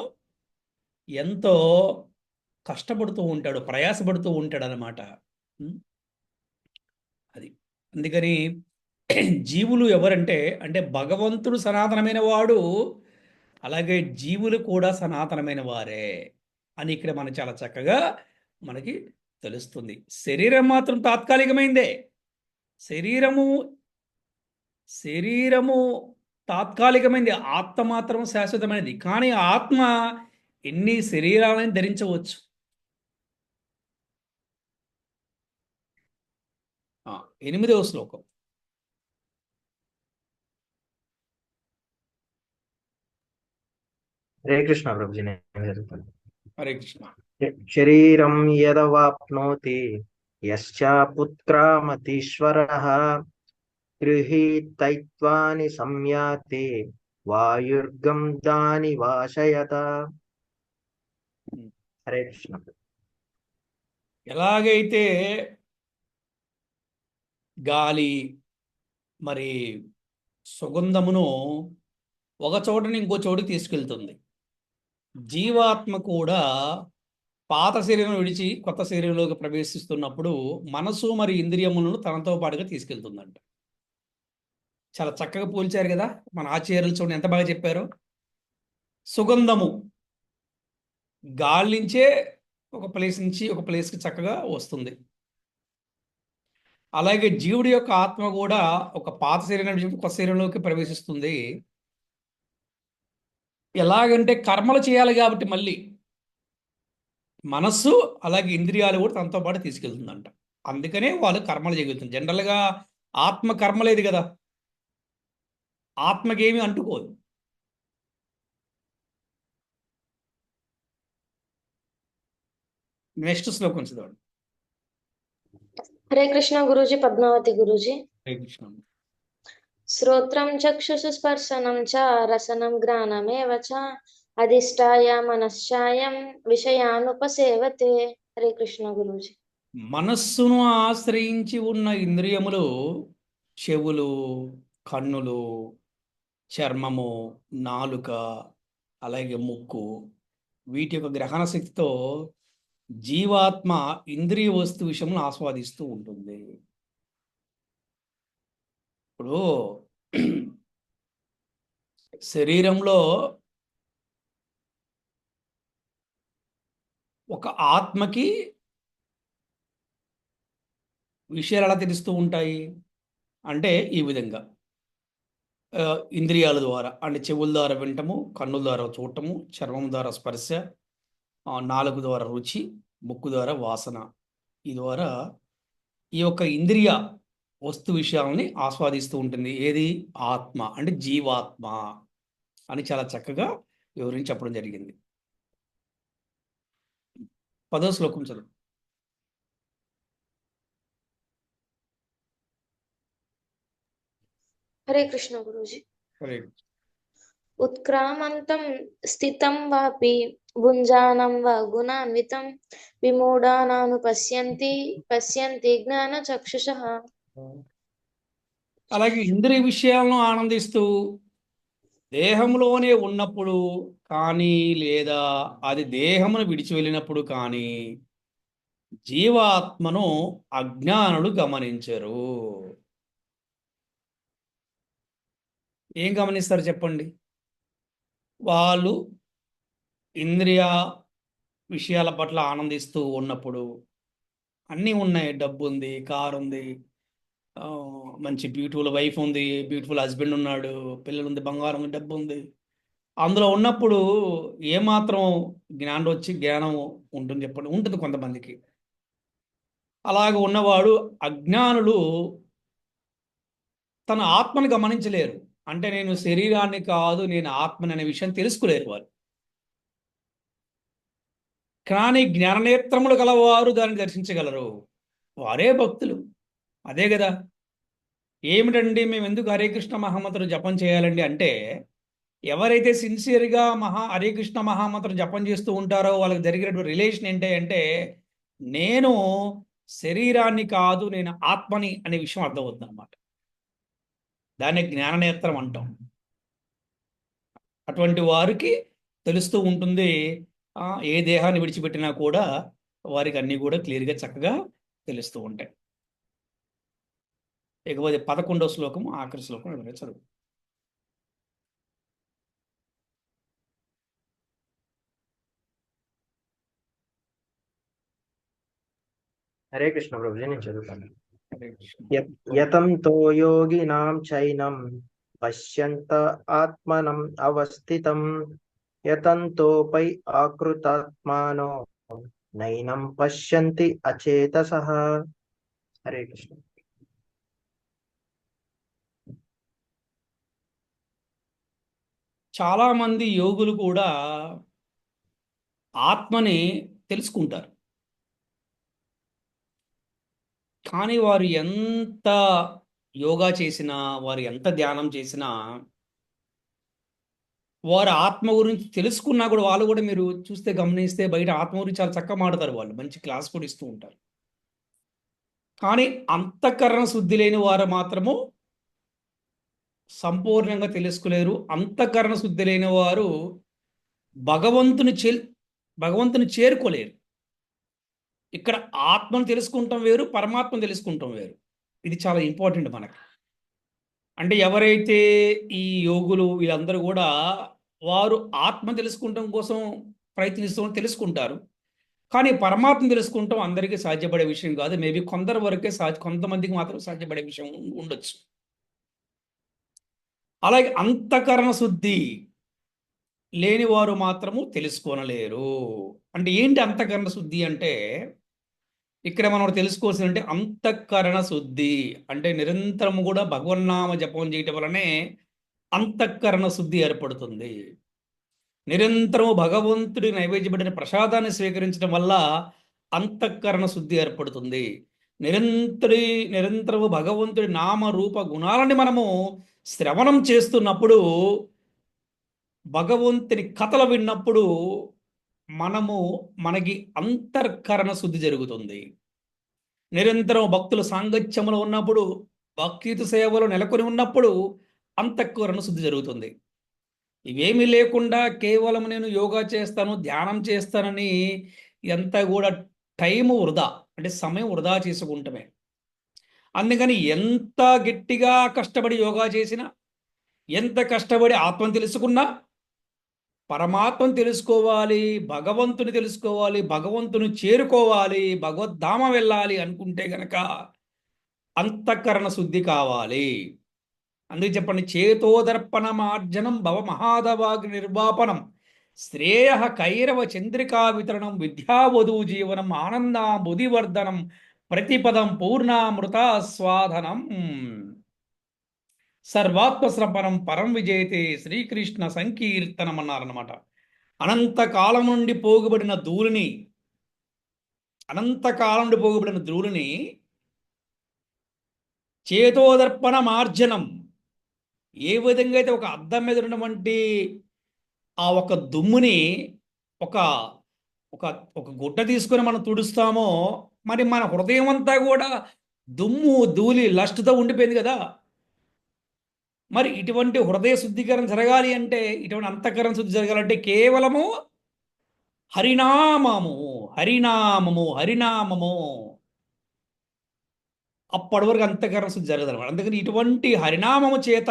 ఎంతో కష్టపడుతూ ఉంటాడు, ప్రయాసపడుతూ ఉంటాడు అనమాట. అది అందుకని జీవులు ఎవరంటే అంటే భగవంతుడు సనాతనమైన వాడు, అలాగే జీవులు కూడా సనాతనమైన వారే అని ఇక్కడ మనకు చాలా చక్కగా మనకి తెలుస్తుంది. శరీరం మాత్రం తాత్కాలికమైందే. శరీరము శరీరము తాత్కాలికమైనది, ఆత్మ మాత్రం శాశ్వతమైనది. కానీ ఆత్మ ఎన్ని శరీరాలను ధరించవచ్చు. 8వ శ్లోకం. హరే కృష్ణ ప్రభుజీ, నేను చదువుతాను. హరే కృష్ణ. శరీరం యదవాప్నోతి యశ్చాపుత్రమతీశ్వరః గృహీతైత్వాని సంయాతి వాయుర్గం దాని వాశయత. హరే కృష్ణ. ఎలాగైతే గాలి మరి సుగంధమును ఒక చోటని ఇంకో చోటుకి తీసుకెళ్తుంది, జీవాత్మ కూడా పాత శరీరం విడిచి కొత్త శరీరంలోకి ప్రవేశిస్తున్నప్పుడు మనసు మరి ఇంద్రియములను తనతో పాటుగా తీసుకెళ్తుందంట. చాలా చక్కగా పోల్చారు కదా మన ఆచార్యులు, చూడండి ఎంత బాగా చెప్పారో. సుగంధము గాలి నుంచే ఒక ప్లేస్ నుంచి ఒక ప్లేస్కి చక్కగా వస్తుంది. అలాగే జీవుడి యొక్క ఆత్మ కూడా ఒక పాత శరీరం నుంచి కొత్త శరీరంలోకి ప్రవేశిస్తుంది. ఎలాగంటే కర్మలు చేయాలి కాబట్టి మళ్ళీ మనస్సు అలాగే ఇంద్రియాలు కూడా తనతో పాటు తీసుకెళ్తుందంట. అందుకనే వాళ్ళు కర్మలు చేయగలుగుతుంది. జనరల్గా ఆత్మ కర్మ లేదు కదా, ఆత్మకేమీ అంటుకోదు. నెక్స్ట్ శ్లోకం చదవండి. హరే కృష్ణ గురూజీ. పద్మావతి గురూజీ. హరే కృష్ణ. శ్రోత్రం చక్షుషు స్పర్శనం చ రసనం ఘ్రాణమేవ చ అధిష్టాయ మనశ్చాయం విషయానుపసేవతే. హరే కృష్ణ గురూజీ. మనస్సును ఆశ్రయించి ఉన్న ఇంద్రియములు చెవులు, కన్నులు, చర్మము, నాలుక, అలాగే ముక్కు, వీటి యొక్క గ్రహణ శక్తితో జీవాత్మ ఇంద్రియ వస్తు విషయమును ఆస్వాదిస్తూ ఉంటుంది. ఇప్పుడు శరీరంలో ఒక ఆత్మకి విషయాలు ఎలా తెలుస్తూ ఉంటాయి అంటే ఈ విధంగా ఇంద్రియాల ద్వారా, అంటే చెవుల ద్వారా వినటము, కన్నుల ద్వారా చూడటము, చర్మం ద్వారా స్పర్శ, నాలుక ద్వారా రుచి, ముక్కు ద్వారా వాసన, ఈ ద్వారా ఈ యొక్క ఇంద్రియ వస్తు విషయాలని ఆస్వాదిస్తూ ఉంటుంది. ఏది? ఆత్మ అంటే జీవాత్మ అని చాలా చక్కగా వివరించి చెప్పడం జరిగింది. 10వ శ్లోకం చదువు. హరే కృష్ణ గురూజీ. హరే ఉత్క్రామంతం స్థితం వాపి భుంజానం వా గుణాన్వితం విమూఢానాను పశ్యంతి జ్ఞాన చక్షుషః. అలాగే ఇంద్రియ విషయాలను ఆనందిస్తూ దేహంలోనే ఉన్నప్పుడు కానీ లేదా అది దేహమును విడిచి వెళ్ళినప్పుడు కానీ జీవాత్మను అజ్ఞానులు గమనించరు. ఏం గమనిస్తారు చెప్పండి? వాళ్ళు ఇంద్రియ విషయాల పట్ల ఆనందిస్తూ ఉన్నప్పుడు అన్నీ ఉన్నాయి, డబ్బు ఉంది, కారు ఉంది, మంచి బ్యూటిఫుల్ వైఫ్ ఉంది, బ్యూటిఫుల్ హస్బెండ్ ఉన్నాడు, పిల్లలు ఉంది, బంగారం ఉంది, డబ్బు ఉంది. అందులో ఉన్నప్పుడు ఏమాత్రం జ్ఞానం ఉంటుంది చెప్పండి? ఉంటుంది కొంతమందికి. అలాగ ఉన్నవాడు అజ్ఞానులు తన ఆత్మను గమనించలేరు. అంటే నేను శరీరాన్ని కాదు, నేను ఆత్మని అనే విషయం తెలుసుకోలేరు వారు. కానీ జ్ఞాననేత్రములు గలవారు దాన్ని దర్శించగలరు. వారే భక్తులు. అదే కదా. ఏమిటండి మేము ఎందుకు హరే కృష్ణ మహామంత్రం జపం చేయాలండి అంటే ఎవరైతే సిన్సియర్గా హరే కృష్ణ మహామంత్రం జపం చేస్తూ ఉంటారో వాళ్ళకి జరిగినటువంటి రిలేషన్ ఏంటి అంటే, నేను శరీరాన్ని కాదు, నేను ఆత్మని అనే విషయం అర్థమవుతుంది అనమాట. దాన్ని జ్ఞాననేత్రం అంటాం. అటువంటి వారికి తెలుస్తూ ఉంటుంది. ఏ దేహాన్ని విడిచిపెట్టినా కూడా వారికి అన్నీ కూడా క్లియర్గా చక్కగా తెలుస్తూ ఉంటాయి. ఇకపోతే 11వ శ్లోకం, ఆఖరి శ్లోకం ఎవరైనా చదువు. హరే కృష్ణ ప్రభుజీ, నేను చదువుతాను. హరే కృష్ణ. యతంతో యోగినాం చైనం పశ్యంత ఆత్మనం అవస్థితం యతంతోపై ఆకృతాత్మానో నైనం పశ్యంతి అచేతసః. హరే కృష్ణ. చాలా మంది యోగులు కూడా ఆత్మని తెలుసుకుంటారు. కానీ వారు ఎంత యోగా చేసినా, వారు ఎంత ధ్యానం చేసినా, వారు ఆత్మ గురించి తెలుసుకున్నా కూడా వాళ్ళు కూడా మీరు చూస్తే గమనిస్తే బయట ఆత్మ గురించి చాలా చక్కగా మాట్లాడతారు. వాళ్ళు మంచి క్లాస్ కూడా ఇస్తూ ఉంటారు. కానీ అంతఃకరణ శుద్ధి లేని వారు మాత్రము సంపూర్ణంగా తెలుసుకోలేరు. అంతఃకరణ శుద్ధి లేని వారు భగవంతుని చేరుకోలేరు. ఇక్కడ ఆత్మను తెలుసుకుంటాం వేరు, పరమాత్మను తెలుసుకుంటాం వేరు. ఇది చాలా ఇంపార్టెంట్ మనకి. అంటే ఎవరైతే ఈ యోగులు వీళ్ళందరూ కూడా వారు ఆత్మ తెలుసుకుంటాం కోసం ప్రయత్నిస్తూ తెలుసుకుంటారు. కానీ పరమాత్మ తెలుసుకుంటాం అందరికీ సాధ్యపడే విషయం కాదు. మేబీ కొందరు వరకే కొంతమందికి మాత్రం సాధ్యపడే విషయం ఉండొచ్చు. అలాగే అంతఃకరణ శుద్ధి లేని వారు మాత్రము తెలుసుకోనలేరు. అంటే ఏంటి అంతఃకరణ శుద్ధి అంటే, ఇక్కడ మనం తెలుసుకోవాల్సింది అంటే అంతఃకరణ శుద్ధి అంటే నిరంతరము కూడా భగవన్నామ జపం చేయటం వలనే అంతఃకరణ శుద్ధి ఏర్పడుతుంది. నిరంతరము భగవంతుడి నైవేద్యపడిన ప్రసాదాన్ని స్వీకరించడం వల్ల అంతఃకరణ శుద్ధి ఏర్పడుతుంది. నిరంతరము భగవంతుడి నామ రూప గుణాలని మనము శ్రవణం చేస్తున్నప్పుడు, భగవంతుని కథలు విన్నప్పుడు మనకి అంతఃకరణ శుద్ధి జరుగుతుంది. నిరంతరం భక్తుల సాంగత్యములో ఉన్నప్పుడు, భక్తి సేవలో నెలకొని ఉన్నప్పుడు అంతఃకరణ శుద్ధి జరుగుతుంది. ఇవేమీ లేకుండా కేవలం నేను యోగా చేస్తాను, ధ్యానం చేస్తానని ఎంత కూడా టైము వృధా, అంటే సమయం వృధా చేసుకుంటమే. అందుకని ఎంత గట్టిగా కష్టపడి యోగా చేసినా, ఎంత కష్టపడి ఆత్మను తెలుసుకున్నా, పరమాత్మను తెలుసుకోవాలి, భగవంతుని తెలుసుకోవాలి, భగవంతుని చేరుకోవాలి, భగవద్ధామ వెళ్ళాలి అనుకుంటే గనక అంతఃకరణ శుద్ధి కావాలి. అందుకే చెప్పండి, చేతోదర్పణ మార్జనం భవ మహాదవాగ్ని నిర్వాపనం శ్రేయ కైరవ చంద్రికా వితరణం విద్యావధూ జీవనం ఆనందా బుధివర్ధనం ప్రతిపదం పూర్ణామృతాస్వాదనం సర్వాత్మశ్రపణం పరం విజయతే శ్రీకృష్ణ సంకీర్తనం అన్నారన్నమాట. అనంతకాలం నుండి పోగుబడిన ధూళిని చేతోదర్పణ మార్జనం, ఏ విధంగా అయితే ఒక అద్దం మీద ఉన్నటువంటి ఆ ఒక దుమ్ముని ఒక ఒక ఒక గుడ్డ తీసుకొని మనం తుడుస్తామో, మరి మన హృదయం అంతా కూడా దుమ్ము ధూళి లస్ట్తో ఉండిపోయింది కదా. మరి ఇటువంటి హృదయ శుద్ధీకరణ జరగాలి అంటే, ఇటువంటి అంతఃకరణ శుద్ధి జరగాలంటే కేవలము హరినామము హరినామము హరినామము అప్పటి వరకు అంతఃకరణ శుద్ధి జరగదన్నమాట. అందుకని ఇటువంటి హరినామము చేత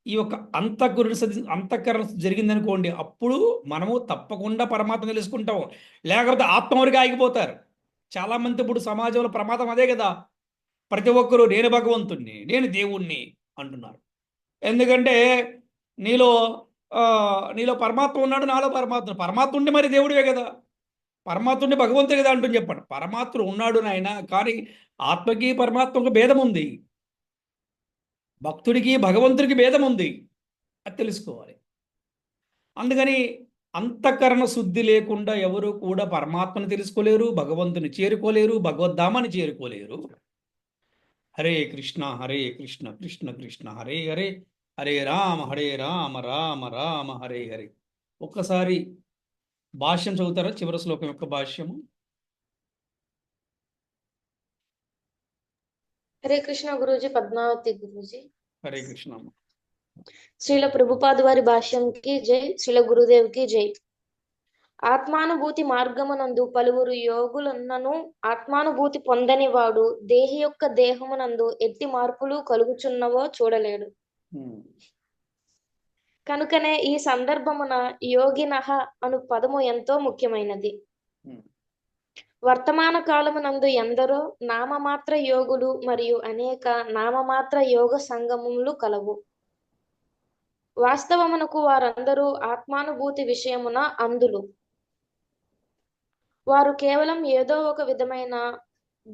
ఈ యొక్క అంతఃకరణ జరిగిందనుకోండి, అప్పుడు మనము తప్పకుండా పరమాత్మ తెలుసుకుంటాం. లేకపోతే ఆత్మ వరకు ఆగిపోతారు. చాలామంది ఇప్పుడు సమాజంలో ప్రమాదం అదే కదా. ప్రతి ఒక్కరూ నేను భగవంతుణ్ణి, నేను దేవుణ్ణి అంటున్నారు. ఎందుకంటే నీలో పరమాత్మ ఉన్నాడు, నాలో పరమాత్మ ఉండి మరి దేవుడివే కదా, పరమాత్ముడిని భగవంతుడు కదా అంటుంది. చెప్పండి, పరమాత్ముడు ఉన్నాడు నాయన, కానీ ఆత్మకి పరమాత్మకు భేదం ఉంది, భక్తుడికి భగవంతుడికి భేదం ఉంది, అది తెలుసుకోవాలి. అందుకని అంతఃకరణ శుద్ధి లేకుండా ఎవరు కూడా పరమాత్మని తెలుసుకోలేరు, భగవంతుని చేరుకోలేరు, భగవద్ధామాన్ని చేరుకోలేరు. హరే కృష్ణ కృష్ణ కృష్ణ హరే హరే, హరే రామ రామ రామ హరే హరే. ఒక్కసారి భాష్యం చదువుతారా? చివరి శ్లోకం యొక్క భాష్యము. హరే కృష్ణ గురూజీ, పద్మావతి గురూజీ. హరే కృష్ణ. శ్రీల ప్రభుపాద వారి భాష్యంకి జై, శ్రీల గురుదేవ్కి జై. ఆత్మానుభూతి మార్గమునందు పలువురు యోగులున్నను ఆత్మానుభూతి పొందని వాడు దేహి యొక్క దేహమునందు ఎట్టి మార్పులు కలుగుచున్నవో చూడలేడు. కనుకనే ఈ సందర్భమున యోగినః అను పదము ఎంతో ముఖ్యమైనది. వర్తమాన కాలమునందు ఎందరో నామమాత్ర యోగులు మరియు అనేక నామమాత్ర యోగ సంగమములు కలవు. వాస్తవమునకు వారందరూ ఆత్మానుభూతి విషయమున అందులు. వారు కేవలం ఏదో ఒక విధమైన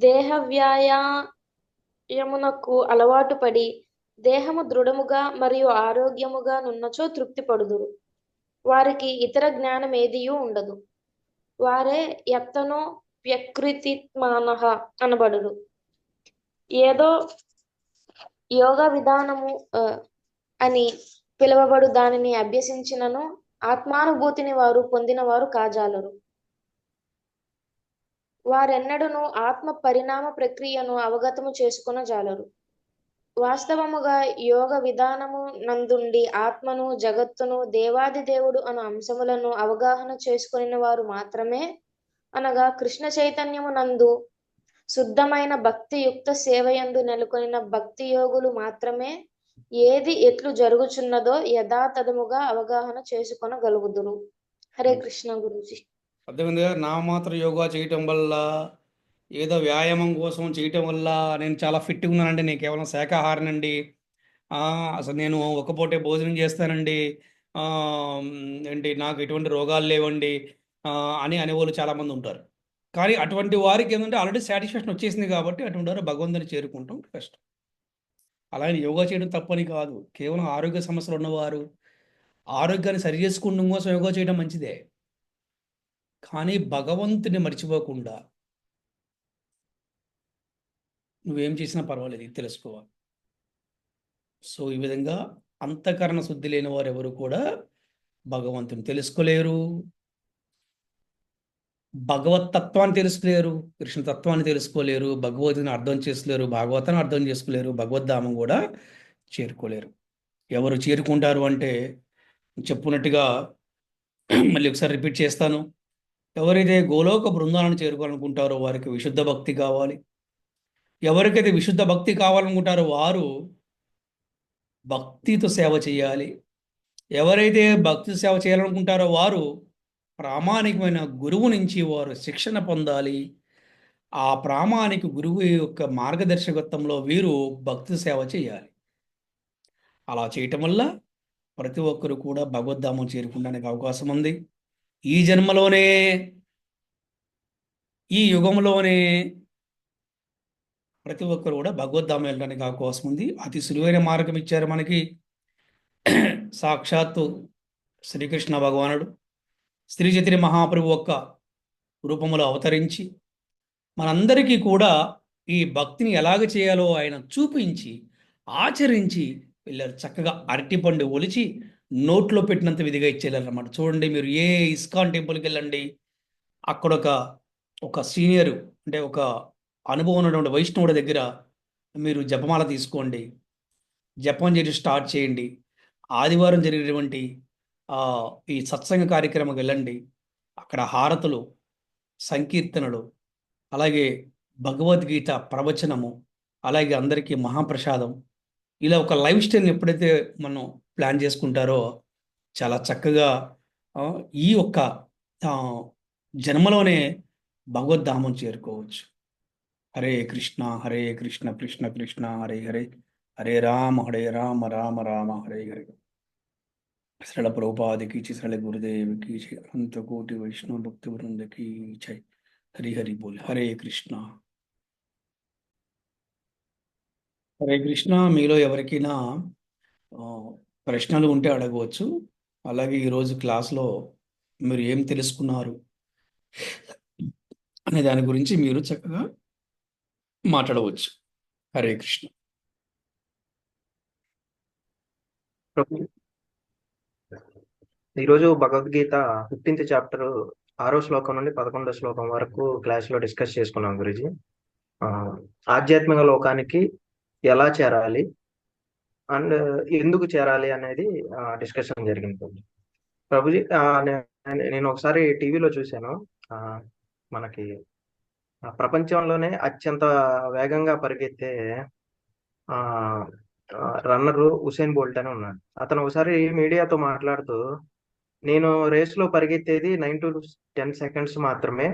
దేహ వ్యాయామునకు అలవాటు పడి దేహము దృఢముగా మరియు ఆరోగ్యముగా నున్నచో తృప్తి పడుదురు. వారికి ఇతర జ్ఞానం ఏదియూ ఉండదు. వారే యత్తనో వ్యకృతిమానః అనబడురు. ఏదో యోగ విధానము అని పిలువబడు దానిని అభ్యసించినను ఆత్మానుభూతిని వారు పొందిన వారు కాజాలరు. వారెన్నడూను ఆత్మ పరిణామ ప్రక్రియను అవగతము చేసుకొనజాలరు. వాస్తవముగా యోగ విధానము నందుండి ఆత్మను, జగత్తును, దేవాది దేవుడు అను అంశములను అవగాహన చేసుకొనిన వారు మాత్రమే, అనగా కృష్ణ చైతన్యము నందు శుద్ధమైన భక్తియుక్త సేవయందు నెలకొనిన భక్తి యోగులు మాత్రమే ఏది ఎట్లు జరుగుచున్నదో యథాతథముగా అవగాహన చేసుకొనగలుగుదురు. హరే కృష్ణ గురూజీ. అర్థమైందిగా? నామమాత్ర యోగా చేయటం వల్ల, ఏదో వ్యాయామం కోసం చేయటం వల్ల నేను చాలా ఫిట్గా ఉన్నానండి, నేను కేవలం శాకాహారనండి, అసలు నేను ఒక పూటే భోజనం చేస్తానండి, ఆ, ఏంటి నాకు ఎటువంటి రోగాలు లేవండి అని అనేవాళ్ళు చాలామంది ఉంటారు. కానీ అటువంటి వారికి ఏంటంటే ఆల్రెడీ సాటిస్ఫాక్షన్ వచ్చేసింది కాబట్టి అటువంటి వారు భగవంతుని చేరుకుంటాం కష్టం. అలాగే యోగా చేయడం తప్పని కాదు. కేవలం ఆరోగ్య సమస్యలు ఉన్నవారు ఆరోగ్యాన్ని సరి చేసుకోవడం కోసం యోగా చేయడం మంచిదే. కానీ భగవంతుని మర్చిపోకుండా నువ్వేం చేసినా పర్వాలేదు, ఇది తెలుసుకోవాలి. సో ఈ విధంగా అంతఃకరణ శుద్ధి లేని వారు ఎవరు కూడా భగవంతుని తెలుసుకోలేరు, భగవతత్వాన్ని తెలుసుకోలేరు, కృష్ణతత్వాన్ని తెలుసుకోలేరు, భగవద్గీతను అర్థం చేసుకోలేరు, భాగవతాన్ని అర్థం చేసుకోలేరు, భగవద్ధామం కూడా చేరుకోలేరు. ఎవరు చేరుకుంటారు అంటే చెప్పున్నట్టుగా మళ్ళీ ఒకసారి రిపీట్ చేస్తాను. ఎవరైతే గోలోక బృందాలను చేరుకోవాలనుకుంటారో వారికి విశుద్ధ భక్తి కావాలి. ఎవరికైతే విశుద్ధ భక్తి కావాలనుకుంటారో వారు భక్తితో సేవ చేయాలి. ఎవరైతే భక్తి సేవ చేయాలనుకుంటారో వారు ప్రామాణికమైన గురువు నుంచి వారు శిక్షణ పొందాలి. ఆ ప్రామాణిక గురువు యొక్క మార్గదర్శకత్వంలో వీరు భక్తి సేవ చేయాలి. అలా చేయటం వల్ల ప్రతి ఒక్కరు కూడా భగవద్ధామం చేరుకోవడానికి అవకాశం ఉంది. ఈ జన్మలోనే, ఈ యుగంలోనే ప్రతి ఒక్కరు కూడా భగవద్ధామం వెళ్ళడానికి అవకాశం ఉంది. అతి సులువైన మార్గం ఇచ్చారు మనకి సాక్షాత్తు శ్రీకృష్ణ భగవానుడు. శ్రీ చైతన్య మహాప్రభు యొక్క రూపంలో అవతరించి మనందరికీ కూడా ఈ భక్తిని ఎలాగ చేయాలో ఆయన చూపించి ఆచరించి వెళ్ళారు. చక్కగా అరటిపండు ఒలిచి నోట్లో పెట్టినంత విధిగా ఇచ్చేయాలన్నమాట. చూడండి, మీరు ఏ ఇస్కాన్ టెంపుల్కి వెళ్ళండి, అక్కడ ఒక సీనియరు అంటే ఒక అనుభవం ఉన్నటువంటి వైష్ణవుడి దగ్గర మీరు జపమాల తీసుకోండి, జపం చేసి స్టార్ట్ చేయండి. ఆదివారం జరిగినటువంటి ఈ సత్సంగ కార్యక్రమం వెళ్ళండి, అక్కడ హారతులు, సంకీర్తనలు, అలాగే భగవద్గీత ప్రవచనము, అలాగే అందరికీ మహాప్రసాదం, ఇలా ఒక లైఫ్ స్టైల్ని ఎప్పుడైతే మనం ప్లాన్ చేసుకుంటారో చాలా చక్కగా ఈ యొక్క జన్మలోనే భగవద్ధామం చేరుకోవచ్చు. హరే కృష్ణ కృష్ణ కృష్ణ హరే హరే, హరే రామ రామ రామ హరే హరే. శ్రీల ప్రభుపాదికి జై, శ్రీల గురుదేవికి జై, అనంత కోటి వైష్ణవ భక్తి వృందకి జై. హరి హరి బోల్. హరే కృష్ణ. హరే కృష్ణ. మీలో ఎవరికైనా ప్రశ్నలు ఉంటే అడగవచ్చు. అలాగే ఈరోజు క్లాస్లో మీరు ఏం తెలుసుకున్నారు అనే దాని గురించి మీరు చక్కగా మాట్లాడవచ్చు. హరే కృష్ణ. ప్రభు, ఈరోజు భగవద్గీత 15th చాప్టర్ 6వ శ్లోకం నుండి 11వ శ్లోకం వరకు క్లాస్ లో డిస్కస్ చేసుకున్నాం గురుజీ. ఆధ్యాత్మిక లోకానికి ఎలా చేరాలి అండ్ ఎందుకు చేరాలి అనేది డిస్కషన్ జరిగింది ప్రభుజీ. ప్రభుజీ, నేను ఒకసారి టీవీలో చూశాను. ఆ, మనకి ప్రపంచంలోనే అత్యంత వేగంగా పరిగెత్తే ఆ రన్నరు ఉసేన్ బోల్ట్ అని ఉన్నాడు. అతను ఒకసారి మీడియాతో మాట్లాడుతూ, నేను రేస్లో పరిగెత్తేది 9 to 10 seconds మాత్రమే,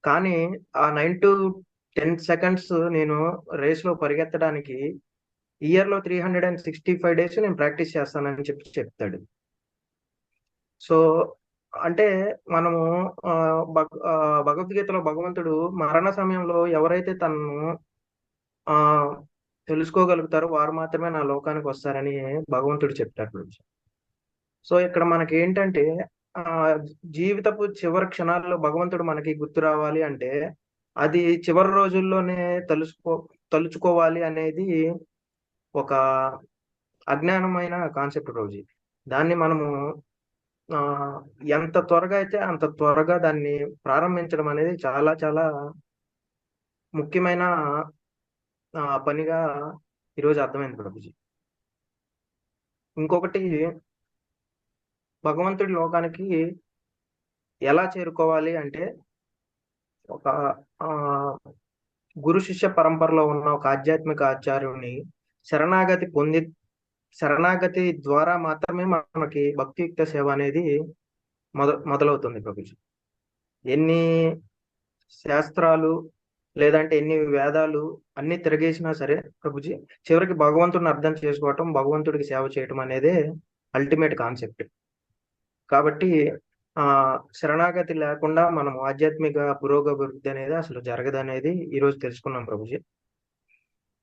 కానీ ఆ 9 to 10 seconds నేను రేస్లో పరిగెత్తడానికి ఇయర్లో 365 days నేను ప్రాక్టీస్ చేస్తానని చెప్తాడు. సో అంటే మనము భగవద్గీతలో భగవంతుడు మరణ సమయంలో ఎవరైతే తనను తెలుసుకోగలుగుతారో వారు మాత్రమే నా లోకానికి వస్తారని భగవంతుడు చెప్తాడు. సో ఇక్కడ మనకి ఏంటంటే జీవితపు చివరి క్షణాల్లో భగవంతుడు మనకి గుర్తు రావాలి అంటే అది చివరి రోజుల్లోనే తలుచుకోవాలి అనేది ఒక అజ్ఞానమైన కాన్సెప్ట్ రోజు. దాన్ని మనము ఎంత త్వరగా అయితే అంత త్వరగా దాన్ని ప్రారంభించడం అనేది చాలా చాలా ముఖ్యమైన పనిగా ఈరోజు అర్థమైంది ప్రభుజీ. ఇంకొకటి, భగవంతుడి లోకానికి ఎలా చేరుకోవాలి అంటే ఒక గురు శిష్య పరంపరలో ఉన్న ఒక ఆధ్యాత్మిక ఆచార్యుని శరణాగతి ద్వారా మాత్రమే మనకి భక్తియుక్త సేవ అనేది మొదలవుతుంది ప్రభుజీ. ఎన్ని శాస్త్రాలు లేదంటే ఎన్ని వేదాలు అన్ని తిరగేసినా సరే ప్రభుజీ, చివరికి భగవంతుడిని అర్థం చేసుకోవటం, భగవంతుడికి సేవ చేయటం అనేదే అల్టిమేట్ కాన్సెప్ట్. కాబట్టి శరణాగతి లేకుండా మనం ఆధ్యాత్మిక పురోగతి అనేది అసలు జరగదనేది ఈరోజు తెలుసుకున్నాం ప్రభుజీ.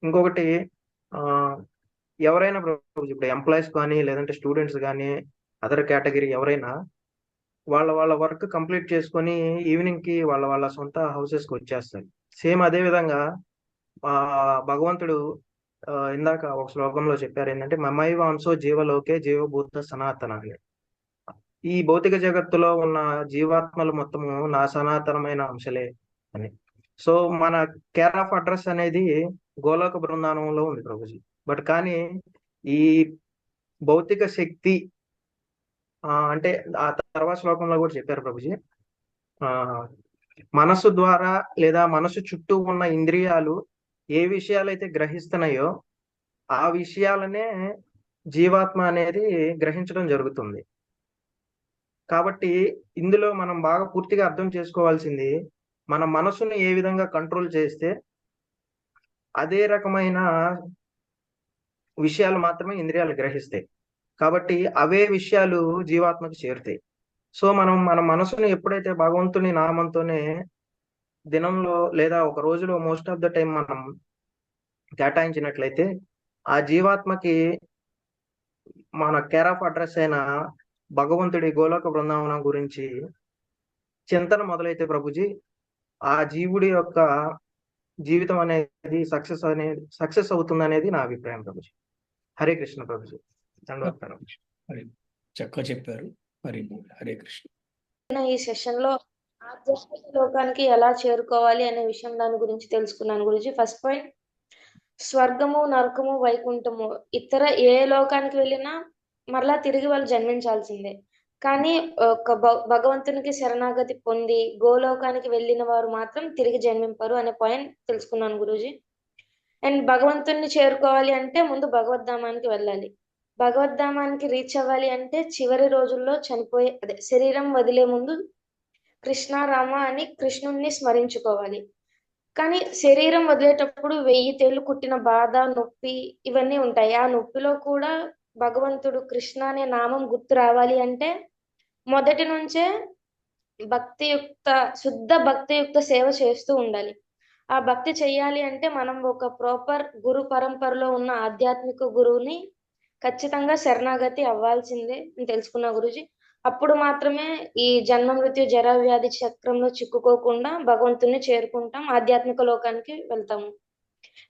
ఇంకొకటి, ఎవరైనా ప్రభుజీ, ఇప్పుడు ఎంప్లాయీస్ కానీ లేదంటే స్టూడెంట్స్ కానీ అదర్ కేటగిరీ ఎవరైనా వాళ్ళ వర్క్ కంప్లీట్ చేసుకొని ఈవినింగ్ కి వాళ్ళ సొంత హౌసెస్ కి వచ్చేస్తారు. సేమ్ అదే విధంగా భగవంతుడు ఇందాక ఒక శ్లోకంలో చెప్పారు ఏంటంటే, మమైవాంశో జీవలోకే జీవభూత సనాతన అని. ఈ భౌతిక జగత్తులో ఉన్న జీవాత్మలు మొత్తము నా సనాతనమైన అంశలే అని. సో మన కేర్ ఆఫ్ అడ్రస్ అనేది గోలోక బృందావనంలో ఉంది ప్రభుజీ. బట్ కానీ ఈ భౌతిక శక్తి అంటే ఆ తర్వాత శ్లోకంలో కూడా చెప్పారు ప్రభుజీ, మనసు ద్వారా లేదా మనసు చుట్టూ ఉన్న ఇంద్రియాలు ఏ విషయాలైతే గ్రహిస్తున్నాయో ఆ విషయాలనే జీవాత్మ అనేది గ్రహించడం జరుగుతుంది. కాబట్టి ఇందులో మనం బాగా పూర్తిగా అర్థం చేసుకోవాల్సింది, మన మనసుని ఏ విధంగా కంట్రోల్ చేస్తే అదే రకమైన విషయాలు మాత్రమే ఇంద్రియాలు గ్రహిస్తాయి. కాబట్టి అవే విషయాలు జీవాత్మకి చేరుతాయి. సో మనం మన మనసుని ఎప్పుడైతే భగవంతుని నామంతోనే దినంలో లేదా ఒక రోజులో మోస్ట్ ఆఫ్ ద టైం మనం కేటాయించినట్లయితే ఆ జీవాత్మకి మన కేర్ ఆఫ్ అడ్రస్ అయిన భగవంతుడి గోలోక బృందావనం గురించి చింతన మొదలైతే ప్రభుజీ, ఆ జీవుడి యొక్క జీవితం అనేది సక్సెస్ అవుతుంది అనేది నా అభిప్రాయం ప్రభుజీ. హరే కృష్ణ ప్రభుజీ. ధన్యవాదాలు. చక్కగా చెప్పారు. హరే కృష్ణ. ఈ సెషన్ లో ఆధ్యాత్మిక లోకానికి ఎలా చేరుకోవాలి అనే విషయం దాని గురించి తెలుసుకున్నాను గురించి. ఫస్ట్ పాయింట్, స్వర్గము, నరకము, వైకుంఠము ఇతర ఏ లోకానికి వెళ్ళినా మరలా తిరిగి వాళ్ళు జన్మించాల్సిందే. కానీ ఒక భగవంతునికి శరణాగతి పొంది గోలోకానికి వెళ్ళిన వారు మాత్రం తిరిగి జన్మింపరు అనే పాయింట్ తెలుసుకున్నాను గురూజీ. అండ్ భగవంతుని చేరుకోవాలి అంటే ముందు భగవద్ధామానికి వెళ్ళాలి. భగవద్ధామానికి రీచ్ అవ్వాలి అంటే చివరి రోజుల్లో శరీరం వదిలే ముందు కృష్ణ రామ అని కృష్ణుణ్ణి స్మరించుకోవాలి. కానీ శరీరం వదిలేటప్పుడు 1000 తేళ్లు కుట్టిన బాధ, నొప్పి ఇవన్నీ ఉంటాయి. ఆ నొప్పిలో కూడా భగవంతుడు కృష్ణ అనే నామం గుర్తు రావాలి అంటే మొదటి నుంచే శుద్ధ భక్తియుక్త సేవ చేస్తూ ఉండాలి. ఆ భక్తి చెయ్యాలి అంటే మనం ఒక ప్రాపర్ గురు పరంపరలో ఉన్న ఆధ్యాత్మిక గురువుని ఖచ్చితంగా శరణాగతి అవ్వాల్సిందే అని తెలుసుకున్నా గురుజీ. అప్పుడు మాత్రమే ఈ జన్మ మృత్యు జరా వ్యాధి చక్రంలో చిక్కుకోకుండా భగవంతుని చేరుకుంటాం, ఆధ్యాత్మిక లోకానికి వెళ్తాము.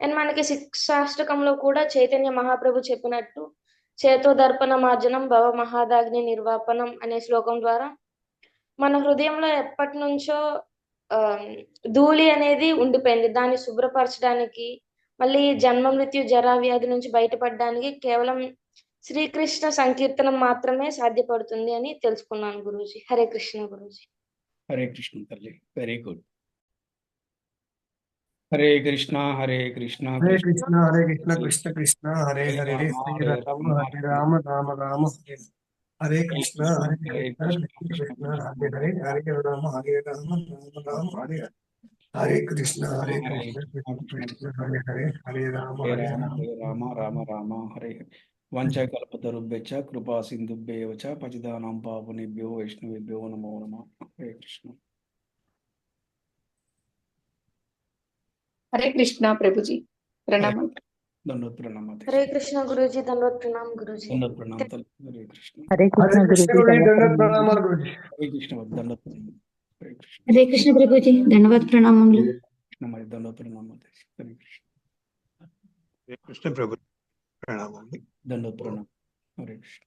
అండ్ మనకి శిక్షాష్టకంలో కూడా చైతన్య మహాప్రభు చెప్పినట్టు చేతో దర్పణ మార్జనం భవ మహాదాగ్ని నిర్వాపనం అనే శ్లోకం ద్వారా మన హృదయంలో ఎప్పటి నుంచో ఆ, ధూళి అనేది ఉండిపోయింది. దాన్ని శుభ్రపరచడానికి, మళ్ళీ జన్మ మృత్యు జరా వ్యాధి నుంచి బయటపడడానికి కేవలం శ్రీకృష్ణ సంకీర్తనం మాత్రమే సాధ్యపడుతుంది అని తెలుసుకున్నాను గురూజీ. హరే కృష్ణ గురూజీ. హరే కృష్ణ తల్లి, వెరీ గుడ్. హరే కృష్ణ హరే కృష్ణ హరే కృష్ణ కృష్ణ హరే కృష్ణ కృష్ణ కృష్ణ హరే హరే హరే రామ హరే హరే రామ రామ హరే రామ రామ రామ హరే హరే కృష్ణ హరే హరే కృష్ణ కృష్ణ కృష్ణ కృష్ణ కృష్ణ కృష్ణ హరే హరే హరే రామ హరే రామ రామ రామ హరే హరే హరే కృష్ణ హరే హరే కృష్ణ కృష్ణ కృష్ణ కృష్ణ కృష్ణ హరే హరే హరే రామ హరే హరే రామ రామ హరే రామ రామ రామ హరే హరే. వంచకల్పతరుభ్యశ్చ కృపా సింధుభ్యేవ చ పతితానాం పావనేభ్యో వైష్ణవేభ్యో నమో నమః. హరే కృష్ణ. హరే కృష్ణ ప్రభుజీ, ప్రణామం. దండోత్ ప్రణామ హరే కృష్ణ గురూజీ. దండోత్ ప్రణామ్ గురూజీ. దండోత్ ప్రణామ తల్లి. హరే కృష్ణ. హరే హరే కృష్ణ కృష్ణ గురుజీ, గురుజీ దండ దండ ప్రణామాలు గురుజీ. హరే కృష్ణ దండోత్ ప్రణామ. హరే కృష్ణ. హరే కృష్ణ ప్రభుజీ, ధన్యవాద ప్రణామములు. కృష్ణ మరి దండోత్ ప్రణామ. హరే కృష్ణ. కృష్ణ ప్రభు ప్రణామాలు. దండోత్ ప్రణామ. హరే కృష్ణ.